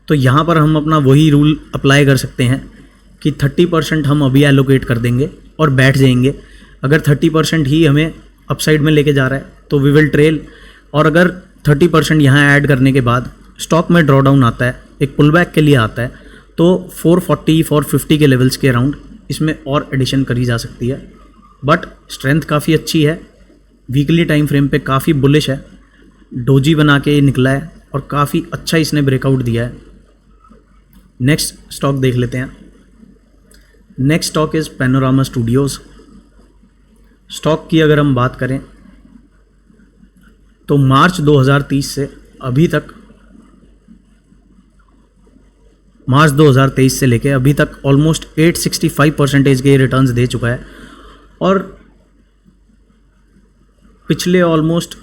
तो यहाँ पर हम अपना वही रूल अप्लाई कर सकते हैं कि 30% हम अभी एलोकेट कर देंगे और बैठ जाएंगे। अगर 30% ही हमें अपसाइड में लेके जा रहा है तो वी विल ट्रेल, और अगर 30% यहाँ ऐड करने के बाद स्टॉक में ड्रॉ डाउन आता है, एक पुल बैक के लिए आता है, तो 440 450 के लेवल्स के अराउंड इसमें और एडिशन करी जा सकती है। बट स्ट्रेंथ काफ़ी अच्छी है, वीकली टाइम फ्रेम पे काफ़ी बुलिश है, डोजी बना के निकला है और काफ़ी अच्छा इसने ब्रेकआउट दिया है। नेक्स्ट स्टॉक देख लेते हैं। Next stock is panorama Studios. Stock की अगर हम बात करें तो मार्च 2030 से अभी तक, मार्च 2023 से लेके अभी तक ऑलमोस्ट 865% के रिटर्न्स दे चुका है और पिछले ऑलमोस्ट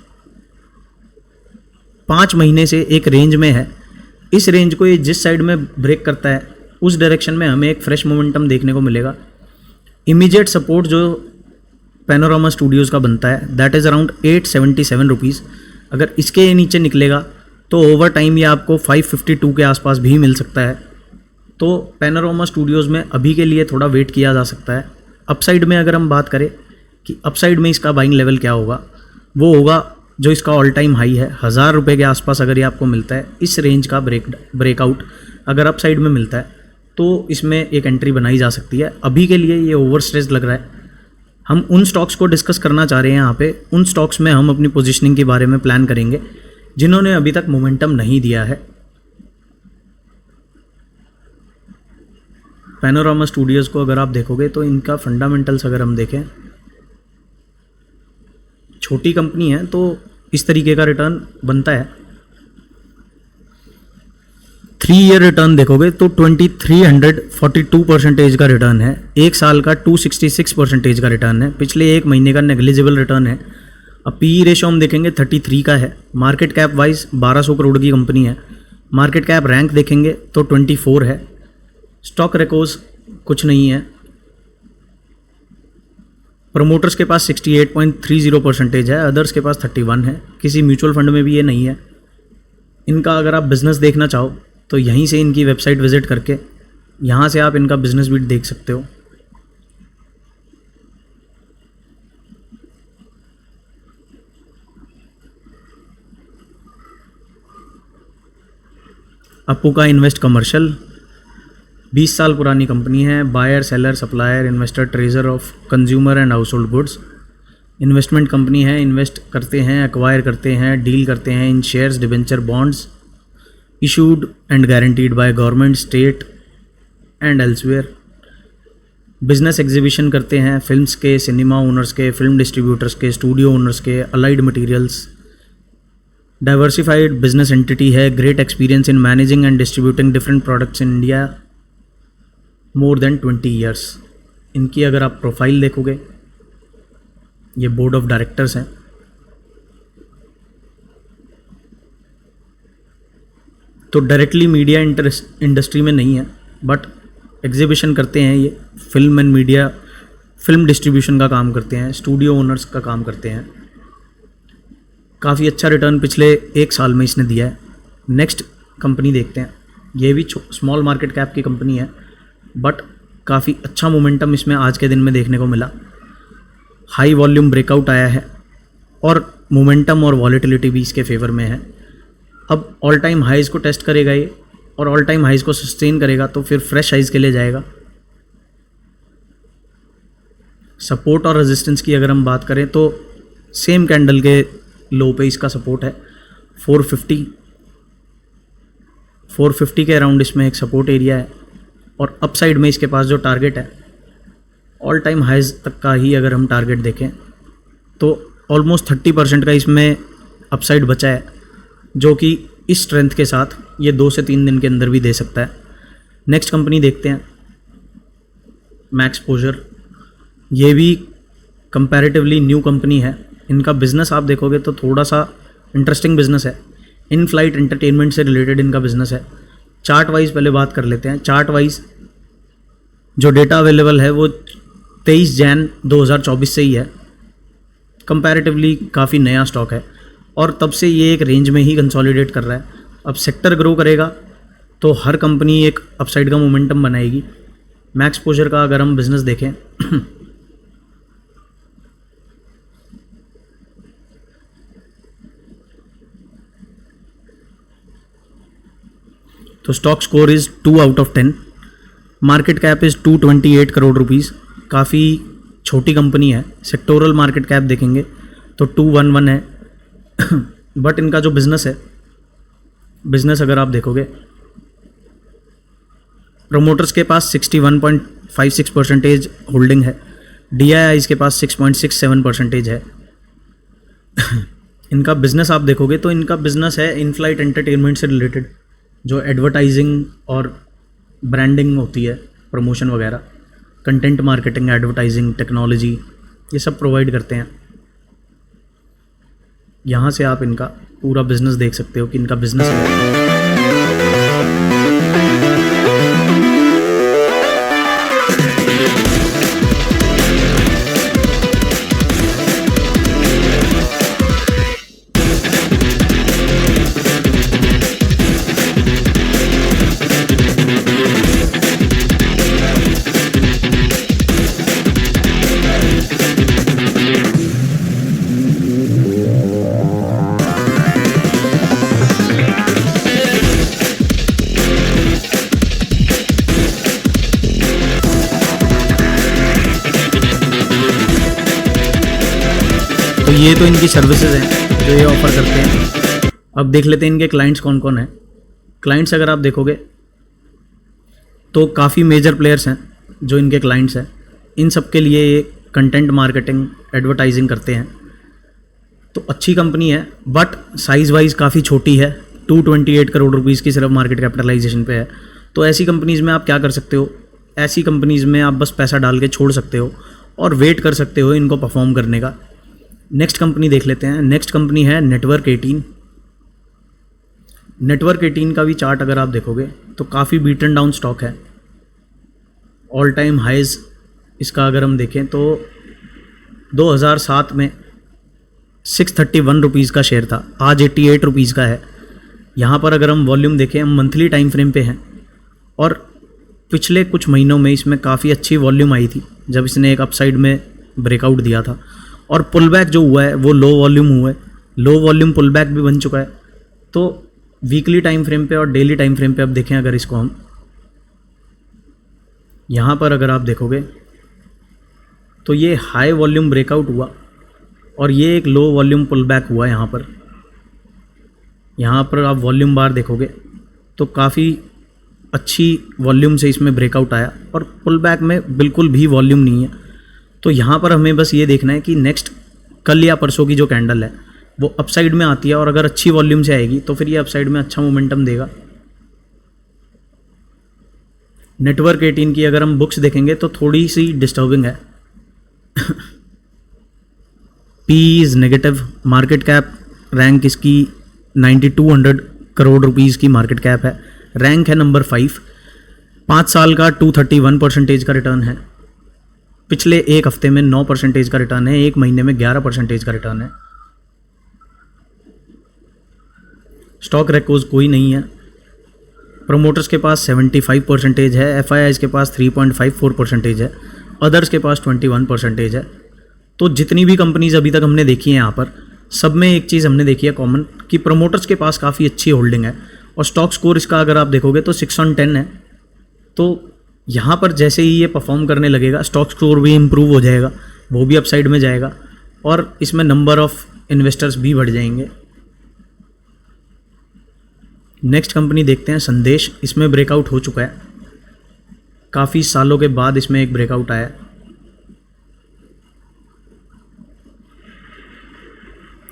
5 महीने से एक रेंज में है। इस रेंज को ये जिस साइड में ब्रेक करता है उस डायरेक्शन में हमें एक फ्रेश मोमेंटम देखने को मिलेगा। इमीडिएट सपोर्ट जो पैनोरामा स्टूडियोज़ का बनता है दैट इज़ अराउंड 877 रुपीज़। अगर इसके नीचे निकलेगा तो ओवर टाइम ये आपको 552 के आसपास भी मिल सकता है। तो पैनोरामा स्टूडियोज़ में अभी के लिए थोड़ा वेट किया जा सकता है। अपसाइड में अगर हम बात करें कि अपसाइड में इसका बाइंग लेवल क्या होगा, वो होगा जो इसका ऑल टाइम हाई है 1000 रुपये के आसपास। अगर ये आपको मिलता है इस रेंज का ब्रेकआउट अगर अपसाइड में मिलता है तो इसमें एक एंट्री बनाई जा सकती है। अभी के लिए ये ओवर स्ट्रेस्ड लग रहा है। हम उन स्टॉक्स को डिस्कस करना चाह रहे हैं यहाँ पे। उन स्टॉक्स में हम अपनी पोजीशनिंग के बारे में प्लान करेंगे जिन्होंने अभी तक मोमेंटम नहीं दिया है। पैनोरामा स्टूडियोज़ को अगर आप देखोगे तो इनका फंडामेंटल्स अगर हम देखें, छोटी कंपनी है तो इस तरीके का रिटर्न बनता है। 3 ईयर रिटर्न देखोगे तो 2342% का रिटर्न है। एक साल का 266% का रिटर्न है। पिछले एक महीने का नेग्लिजिबल रिटर्न है। अब पी रेशो हम देखेंगे 33 का है। मार्केट कैप वाइज 1200 करोड़ की कंपनी है। मार्केट कैप रैंक देखेंगे तो 24 है। स्टॉक रिकॉर्ड्स कुछ नहीं है। प्रमोटर्स के पास 68.30% है। अदर्स के पास 31 है। किसी म्यूचुअल फंड में भी ये नहीं है। इनका अगर आप बिज़नेस देखना चाहो तो यहीं से इनकी वेबसाइट विज़िट करके यहाँ से आप इनका बिज़नेस भी देख सकते हो। अपुका इन्वेस्ट कमर्शियल 20 साल पुरानी कंपनी है। Buyer, seller, supplier, investor, treasure of consumer and household goods. Investment company है। इन्वेस्ट करते हैं, एक्वायर करते हैं, डील करते हैं in shares, debenture, bonds issued and guaranteed by government, state and elsewhere। Business exhibition करते हैं फिल्म्स के, सिनेमा ओनर्स के, फिल्म डिस्ट्रीब्यूटर्स के, स्टूडियो ओनर्स के, allied materials. Diversified business entity है। Great experience in managing and distributing different products in India, more than 20 years. इनकी अगर आप प्रोफाइल देखोगे, ये बोर्ड ऑफ डायरेक्टर्स हैं। तो डायरेक्टली मीडिया इंडस्ट्री में नहीं है, बट एग्जीबिशन करते हैं ये। Film and media, film distribution का काम करते हैं, स्टूडियो ओनर्स का काम करते हैं। काफ़ी अच्छा रिटर्न पिछले एक साल में इसने दिया है। नेक्स्ट कंपनी देखते हैं। ये भी स्मॉल मार्केट कैप की कंपनी है, बट काफ़ी अच्छा मोमेंटम इसमें आज के दिन में देखने को मिला। हाई वॉल्यूम ब्रेकआउट आया है और मोमेंटम और वॉलेटिलिटी भी इसके फेवर में है। अब ऑल टाइम हाइज़ को टेस्ट करेगा ये, और ऑल टाइम हाइज़ को सस्टेन करेगा तो फिर फ्रेश हाइज़ के लिए जाएगा। सपोर्ट और रेजिस्टेंस की अगर हम बात करें तो सेम कैंडल के लो पे इसका सपोर्ट है 450 के अराउंड इसमें एक सपोर्ट एरिया है। और अपसाइड में इसके पास जो टारगेट है ऑल टाइम हाइज़ तक का ही अगर हम टारगेट देखें तो ऑलमोस्ट 30% का इसमें अपसाइड बचा है, जो कि इस स्ट्रेंथ के साथ ये 2 से 3 दिन के अंदर भी दे सकता है। नेक्स्ट कंपनी देखते हैं, मैक्सपोजर। ये भी कंपैरेटिवली न्यू कंपनी है। इनका बिज़नेस आप देखोगे तो थोड़ा सा इंटरेस्टिंग बिज़नेस है। इन फ्लाइट एंटरटेनमेंट से रिलेटेड इनका बिज़नेस है। चार्ट वाइज पहले बात कर लेते हैं। चार्ट वाइज जो डेटा अवेलेबल है वो 23 जनवरी 2024 से ही है। कंपैरेटिवली काफ़ी नया स्टॉक है और तब से ये एक रेंज में ही कंसोलिडेट कर रहा है। अब सेक्टर ग्रो करेगा तो हर कंपनी एक अपसाइड का मोमेंटम बनाएगी। मैक्सपोजर का अगर हम बिज़नेस देखें तो stock score is 2 out of 10। Market cap is 228 crore rupees. काफ़ी छोटी कंपनी है। सेक्टोरल मार्केट कैप देखेंगे तो 211 है। बट इनका जो बिज़नेस है, बिज़नेस अगर आप देखोगे, प्रोमोटर्स के पास 61.56% होल्डिंग है। DIIs के पास 6.67% है। इनका बिज़नेस आप देखोगे तो इनका बिज़नेस है इन फ्लाइट एंटरटेनमेंट से रिलेटेड, जो एडवर्टाइजिंग और ब्रांडिंग होती है, प्रमोशन वगैरह, कंटेंट मार्केटिंग, एडवर्टाइजिंग, टेक्नोलॉजी, ये सब प्रोवाइड करते हैं। यहाँ से आप इनका पूरा बिजनेस देख सकते हो कि इनका बिजनेस ये तो इनकी सर्विसेज हैं जो ये ऑफ़र करते हैं। अब देख लेते हैं इनके क्लाइंट्स कौन कौन हैं। क्लाइंट्स अगर आप देखोगे तो काफ़ी मेजर प्लेयर्स हैं जो इनके क्लाइंट्स हैं। इन सब के लिए ये कंटेंट मार्केटिंग एडवर्टाइजिंग करते हैं। तो अच्छी कंपनी है, बट साइज़ वाइज काफ़ी छोटी है। 228 करोड़ रुपीज़ की सिर्फ मार्केट कैपिटलाइजेशन पे है। तो ऐसी कंपनीज़ में आप क्या कर सकते हो, ऐसी कंपनीज़ में आप बस पैसा डाल के छोड़ सकते हो और वेट कर सकते हो इनको परफॉर्म करने का। नेक्स्ट कंपनी देख लेते हैं। नेक्स्ट कंपनी है नेटवर्क 18। नेटवर्क 18 का भी चार्ट अगर आप देखोगे तो काफ़ी बीटन डाउन स्टॉक है। ऑल टाइम हाइज इसका अगर हम देखें तो 2007 में 631 रुपीज़ का शेयर था, आज 88 रुपीज़ का है। यहाँ पर अगर हम वॉल्यूम देखें, हम मंथली टाइम फ्रेम पे हैं और पिछले कुछ महीनों में इसमें काफ़ी अच्छी वॉल्यूम आई थी जब इसने एक अपसाइड में ब्रेकआउट दिया था। और पुल बैक जो हुआ है वो लो वॉल्यूम हुआ है, लो वॉल्यूम पुल बैक भी बन चुका है। तो वीकली टाइम फ्रेम पे और डेली टाइम फ्रेम पे अब देखें अगर इसको हम, यहाँ पर अगर आप देखोगे तो ये हाई वॉल्यूम ब्रेकआउट हुआ और ये एक लो वॉल्यूम पुल बैक हुआ। यहाँ पर आप वॉल्यूम बार देखोगे तो काफ़ी अच्छी वॉल्यूम से इसमें ब्रेकआउट आया और पुल बैक में बिल्कुल भी वॉल्यूम नहीं है। तो यहाँ पर हमें बस ये देखना है कि नेक्स्ट कल या परसों की जो कैंडल है वो अपसाइड में आती है और अगर अच्छी वॉल्यूम से आएगी तो फिर ये अपसाइड में अच्छा मोमेंटम देगा। नेटवर्क 18 की अगर हम बुक्स देखेंगे तो थोड़ी सी डिस्टर्बिंग है। P is negative, market cap rank इसकी 9200 करोड़ रुपीज़ की मार्केट कैप है, रैंक है नंबर 5। 5 साल का 231% का रिटर्न है, पिछले एक हफ्ते में 9% का रिटर्न है, एक महीने में 11% का रिटर्न है। स्टॉक रिकॉर्ड कोई नहीं है। प्रमोटर्स के पास 75% है, एफआईआईज़ के पास 3.54% है, अदर्स के पास 21% है। तो जितनी भी कंपनीज अभी तक हमने देखी हैं यहाँ पर, सब में एक चीज़ हमने देखी है कॉमन कि प्रमोटर्स के पास काफ़ी अच्छी होल्डिंग है और स्टॉक स्कोर इसका अगर आप देखोगे तो 6/10 है। तो यहाँ पर जैसे ही ये परफॉर्म करने लगेगा स्टॉक स्कोर भी इम्प्रूव हो जाएगा, वो भी अपसाइड में जाएगा और इसमें नंबर ऑफ इन्वेस्टर्स भी बढ़ जाएंगे। नेक्स्ट कंपनी देखते हैं संदेश। इसमें ब्रेकआउट हो चुका है, काफ़ी सालों के बाद इसमें एक ब्रेकआउट आया।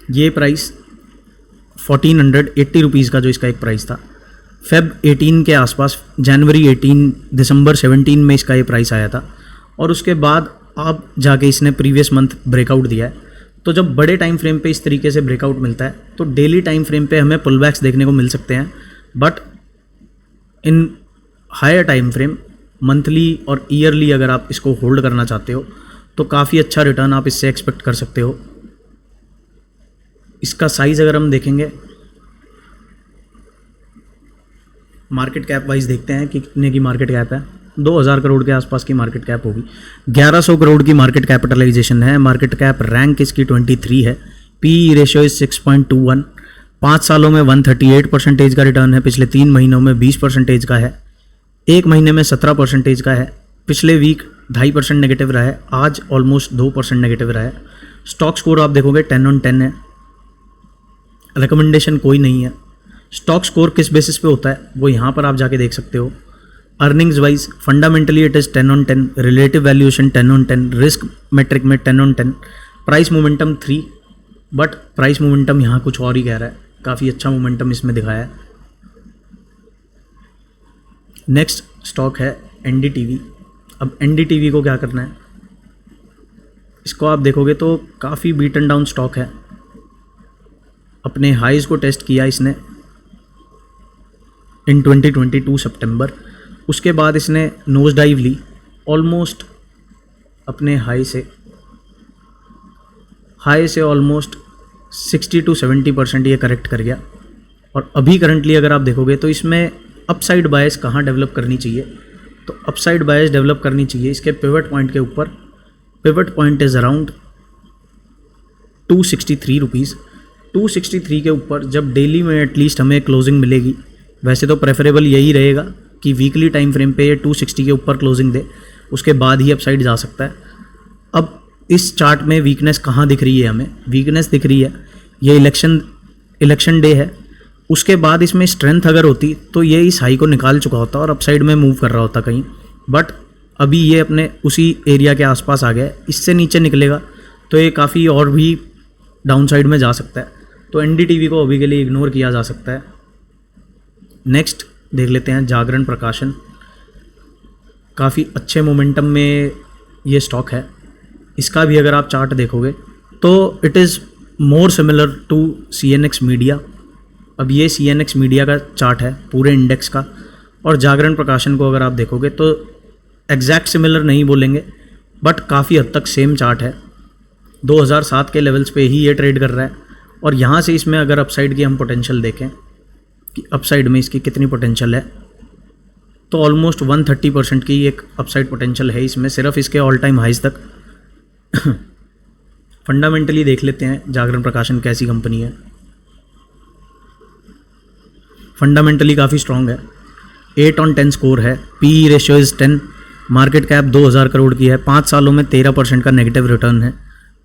ये प्राइस 1480 रुपीज़ का जो इसका एक प्राइस था, फेब 18 के आसपास, जनवरी 18 दिसंबर 17 में इसका ये प्राइस आया था और उसके बाद अब जाके इसने प्रीवियस मंथ ब्रेकआउट दिया है। तो जब बड़े टाइम फ्रेम पे इस तरीके से ब्रेकआउट मिलता है तो डेली टाइम फ्रेम पे हमें पुल बैक्स देखने को मिल सकते हैं, but in higher time frame monthly और ईयरली अगर आप इसको होल्ड करना चाहते हो तो काफ़ी अच्छा रिटर्न आप इससे एक्सपेक्ट कर सकते हो। इसका साइज़ अगर हम देखेंगे, मार्केट कैप वाइज देखते हैं कि कितने की मार्केट कैप है। 2000 करोड़ के आसपास की मार्केट कैप होगी, 1100 करोड़ की मार्केट कैपिटलाइजेशन है, मार्केट कैप रैंक इसकी 23 है, पी रेशियो इज 6.21, 5 सालों में 138% का रिटर्न है, पिछले 3 महीनों में 20% का है, एक महीने में 17% का है, पिछले वीक 2.5% नेगेटिव रहा है, आज ऑलमोस्ट 2% नेगेटिव रहा है। स्टॉक स्कोर आप देखोगे 10/10 है, रिकमेंडेशन कोई नहीं है। स्टॉक स्कोर किस बेसिस पे होता है वो यहाँ पर आप जाके देख सकते हो। Earnings wise fundamentally it is 10/10, relative valuation 10/10, risk metric में 10/10, price momentum 3, but price momentum यहाँ कुछ और ही कह रहा है, काफ़ी अच्छा मोमेंटम इसमें दिखाया है। नेक्स्ट स्टॉक है एनडीटीवी। अब एनडीटीवी को क्या करना है, इसको आप देखोगे तो काफ़ी बीटन डाउन स्टॉक है, अपने हाइज को टेस्ट किया इसने इन 2022 सितंबर, उसके बाद इसने नोज डाइव ली, ऑलमोस्ट अपने हाई से ऑलमोस्ट 60 to 70% ये करेक्ट कर गया। और अभी करंटली अगर आप देखोगे तो इसमें अपसाइड बायस कहाँ डेवलप करनी चाहिए, तो अपसाइड बायस डेवलप करनी चाहिए इसके पिवट पॉइंट के ऊपर। Pivot point is around 263 rupees. 263 के ऊपर जब डेली में एटलीस्ट हमें क्लोजिंग मिलेगी, वैसे तो प्रेफरेबल यही रहेगा कि वीकली टाइम फ्रेम पे ये 260 के ऊपर क्लोजिंग दे, उसके बाद ही अपसाइड जा सकता है। अब इस चार्ट में वीकनेस कहाँ दिख रही है? हमें वीकनेस दिख रही है ये इलेक्शन डे है, उसके बाद इसमें स्ट्रेंथ अगर होती तो ये इस हाई को निकाल चुका होता और अपसाइड में मूव कर रहा होता कहीं, बट अभी ये अपने उसी एरिया के आसपास आ गया है। इससे नीचे निकलेगा तो ये काफ़ी और भी डाउन साइड में जा सकता है, तो एनडीटीवी को अभी के लिए इग्नोर किया जा सकता है। नेक्स्ट देख लेते हैं जागरण प्रकाशन। काफ़ी अच्छे मोमेंटम में ये स्टॉक है, इसका भी अगर आप चार्ट देखोगे तो it is more similar to CNX media. अब ये CNX मीडिया का चार्ट है पूरे इंडेक्स का, और जागरण प्रकाशन को अगर आप देखोगे तो एग्जैक्ट सिमिलर नहीं बोलेंगे बट काफ़ी हद तक सेम चार्ट है। 2007 के लेवल्स पे ही ये ट्रेड कर रहा है, और यहाँ से इसमें अगर अपसाइड की हम पोटेंशियल देखें कि अपसाइड में इसकी कितनी पोटेंशियल है, तो ऑलमोस्ट 130% की एक अपसाइड पोटेंशियल है इसमें, सिर्फ इसके ऑल टाइम हाइज तक। फंडामेंटली देख लेते हैं जागरण प्रकाशन कैसी कंपनी है। फंडामेंटली काफ़ी स्ट्रॉन्ग है, 8/10 स्कोर है, PE ratio is 10, market cap 2000 crore की है, 5 सालों में 13% का नेगेटिव रिटर्न है,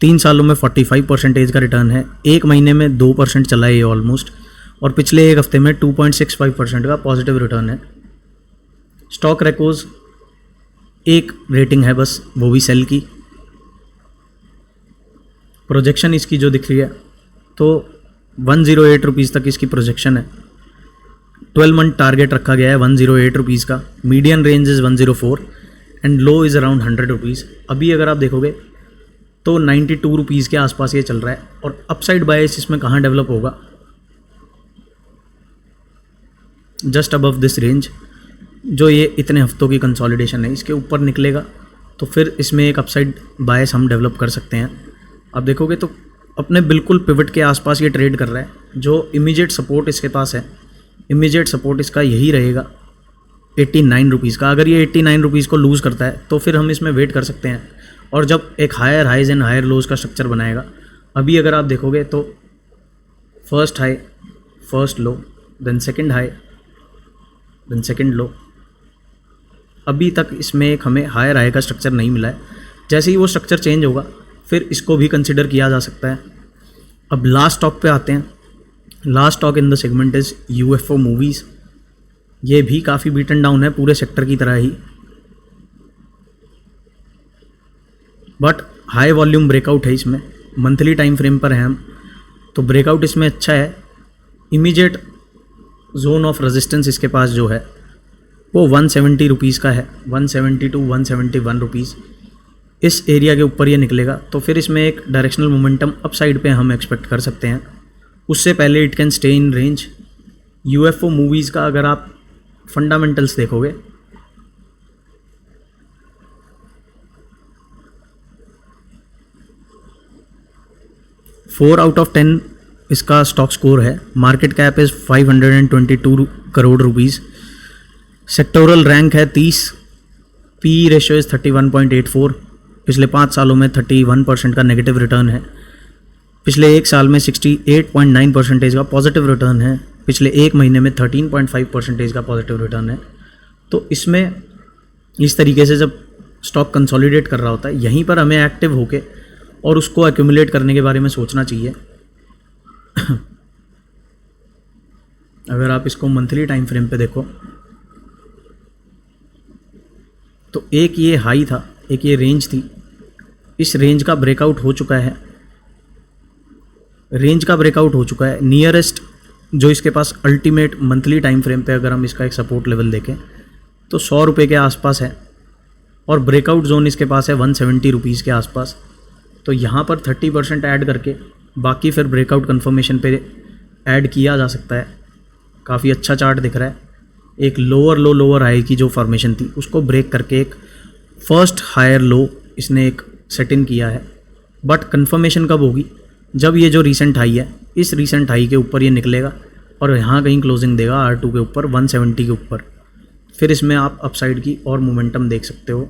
3 सालों में 45% का रिटर्न है, 1 महीने में 2% चला है ये ऑलमोस्ट, और पिछले 1 हफ्ते में 2.65% का पॉजिटिव रिटर्न है। स्टॉक रेकोज एक रेटिंग है बस, वो भी सेल की। प्रोजेक्शन इसकी जो दिख रही है तो 108 रुपीज़ तक इसकी प्रोजेक्शन है। 12 मंथ टारगेट रखा गया है 108 रुपीज़ का, median range is 104 and low is around 100 rupees. अभी अगर आप देखोगे तो 92 रुपीज़ के आसपास ये चल रहा है, और अपसाइड बायस इसमें कहाँ डेवलप होगा? जस्ट अबव दिस रेंज, जो ये इतने हफ्तों की कंसोलिडेशन है, इसके ऊपर निकलेगा तो फिर इसमें एक अपसाइड बायस हम डेवलप कर सकते हैं। आप देखोगे तो अपने बिल्कुल पिवट के आसपास ये ट्रेड कर रहा है। जो इमीडिएट सपोर्ट इसके पास है, इमीडिएट सपोर्ट इसका यही रहेगा 89 रुपीज़ का। अगर ये 89 रुपीज़ को लूज़ करता है तो फिर हम इसमें वेट कर सकते हैं, और जब एक higher highs and higher lows का स्ट्रक्चर बनाएगा। अभी अगर आप देखोगे तो first high, first low, then second high, then second low, अभी तक इसमें एक हमें हायर हाई का स्ट्रक्चर नहीं मिला है। जैसे ही वो स्ट्रक्चर चेंज होगा फिर इसको भी कंसिडर किया जा सकता है। अब लास्ट स्टॉक पे आते हैं। Last stock in the segment is UFO movies. ये भी काफ़ी बीटन डाउन है पूरे सेक्टर की तरह ही, बट हाई वॉल्यूम ब्रेकआउट है इसमें। मंथली टाइम फ्रेम पर हैं हम, तो ब्रेकआउट इसमें अच्छा है। इमीडिएट जोन ऑफ रेजिस्टेंस इसके पास जो है वो 170 रुपीज़ का है, 170 to 171 रुपीज़। इस एरिया के ऊपर ये निकलेगा तो फिर इसमें एक डायरेक्शनल मोमेंटम अप साइड पे हम एक्सपेक्ट कर सकते हैं। उससे पहले it can stay in range. UFO movies का अगर आप फंडामेंटल्स देखोगे फोर आउट ऑफ 10 इसका स्टॉक स्कोर है। Market cap is 522 crore rupees. Sectoral rank है 30। PE ratio is 31.84। पिछले 5 सालों में 31% का नेगेटिव रिटर्न है। पिछले 1 साल में 68.9% का पॉजिटिव रिटर्न है। पिछले 1 महीने में 13.5% का पॉजिटिव रिटर्न है। तो इसमें इस तरीके से जब स्टॉक कंसोलिडेट कर रहा होता है, यहीं पर हमें एक्टिव होके और उसको एक्यूमुलेट करने के बारे में सोचना चाहिए। अगर आप इसको मंथली टाइम फ्रेम पे देखो तो एक ये हाई था, एक ये रेंज थी। इस रेंज का ब्रेकआउट हो चुका है, रेंज का ब्रेकआउट हो चुका है। नियरेस्ट जो इसके पास अल्टीमेट मंथली टाइम फ्रेम पे अगर हम इसका एक सपोर्ट लेवल देखें तो 100 रुपये के आसपास है, और ब्रेकआउट जोन इसके पास है 170 रुपीज़ के आसपास। तो यहाँ पर 30% ऐड करके बाकी फिर ब्रेकआउट कन्फर्मेशन पे ऐड किया जा सकता है। काफ़ी अच्छा चार्ट दिख रहा है। एक लोअर हाई की जो फॉर्मेशन थी उसको ब्रेक करके एक फर्स्ट हायर लो इसने एक सेट इन किया है, बट कन्फर्मेशन कब होगी? जब ये जो रीसेंट हाई है, इस रीसेंट हाई के ऊपर ये निकलेगा और यहाँ कहीं क्लोजिंग देगा R2 के ऊपर 170 के ऊपर। फिर इसमें आप अपसाइड की और मोमेंटम देख सकते हो।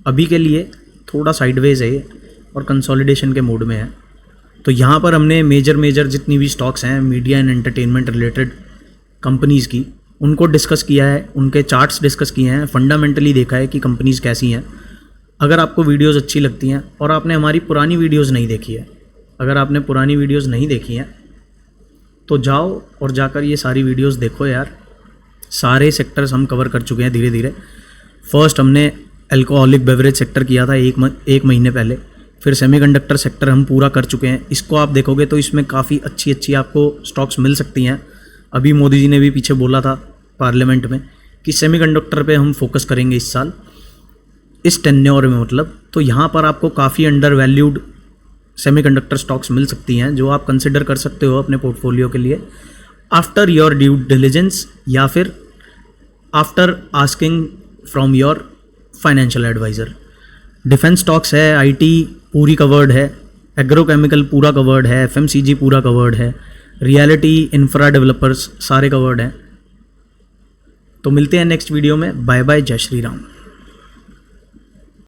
अभी के लिए थोड़ा साइडवेज है ये और कंसोलिडेशन के मोड में है। तो यहाँ पर हमने मेजर जितनी भी स्टॉक्स हैं media and entertainment related companies की, उनको डिस्कस किया है, उनके चार्ट्स डिस्कस किए हैं, फंडामेंटली देखा है कि कंपनीज़ कैसी हैं। अगर आपको वीडियोज़ अच्छी लगती हैं और आपने हमारी पुरानी वीडियोज़ नहीं देखी है, अगर आपने पुरानी वीडियोज़ नहीं देखी हैं तो जाओ और जाकर ये सारी वीडियोज़ देखो यार। सारे सेक्टर्स हम कवर कर चुके हैं धीरे धीरे। फर्स्ट हमने अल्कोहलिक बेवरेज सेक्टर किया था एक महीने पहले, फिर सेमीकंडक्टर सेक्टर हम पूरा कर चुके हैं। इसको आप देखोगे तो इसमें काफ़ी अच्छी आपको स्टॉक्स मिल सकती हैं। अभी मोदी जी ने भी पीछे बोला था पार्लियामेंट में कि सेमीकंडक्टर पे हम फोकस करेंगे इस साल, इस टेन्योर में मतलब। तो यहाँ पर आपको काफ़ी अंडर वैल्यूड सेमीकंडक्टर स्टॉक्स मिल सकती हैं जो आप कंसिडर कर सकते हो अपने पोर्टफोलियो के लिए आफ्टर योर ड्यू डिलिजेंस या फिर after asking from your financial adviser. Defence stocks है, आईटी पूरी कवर्ड है, एग्रोकेमिकल पूरा कवर्ड है, एफएमसीजी पूरा कवर्ड है, रियलिटी, इंफ्रा डेवलपर्स सारे कवर्ड हैं। तो मिलते हैं नेक्स्ट वीडियो में। बाय बाय, जय श्री राम।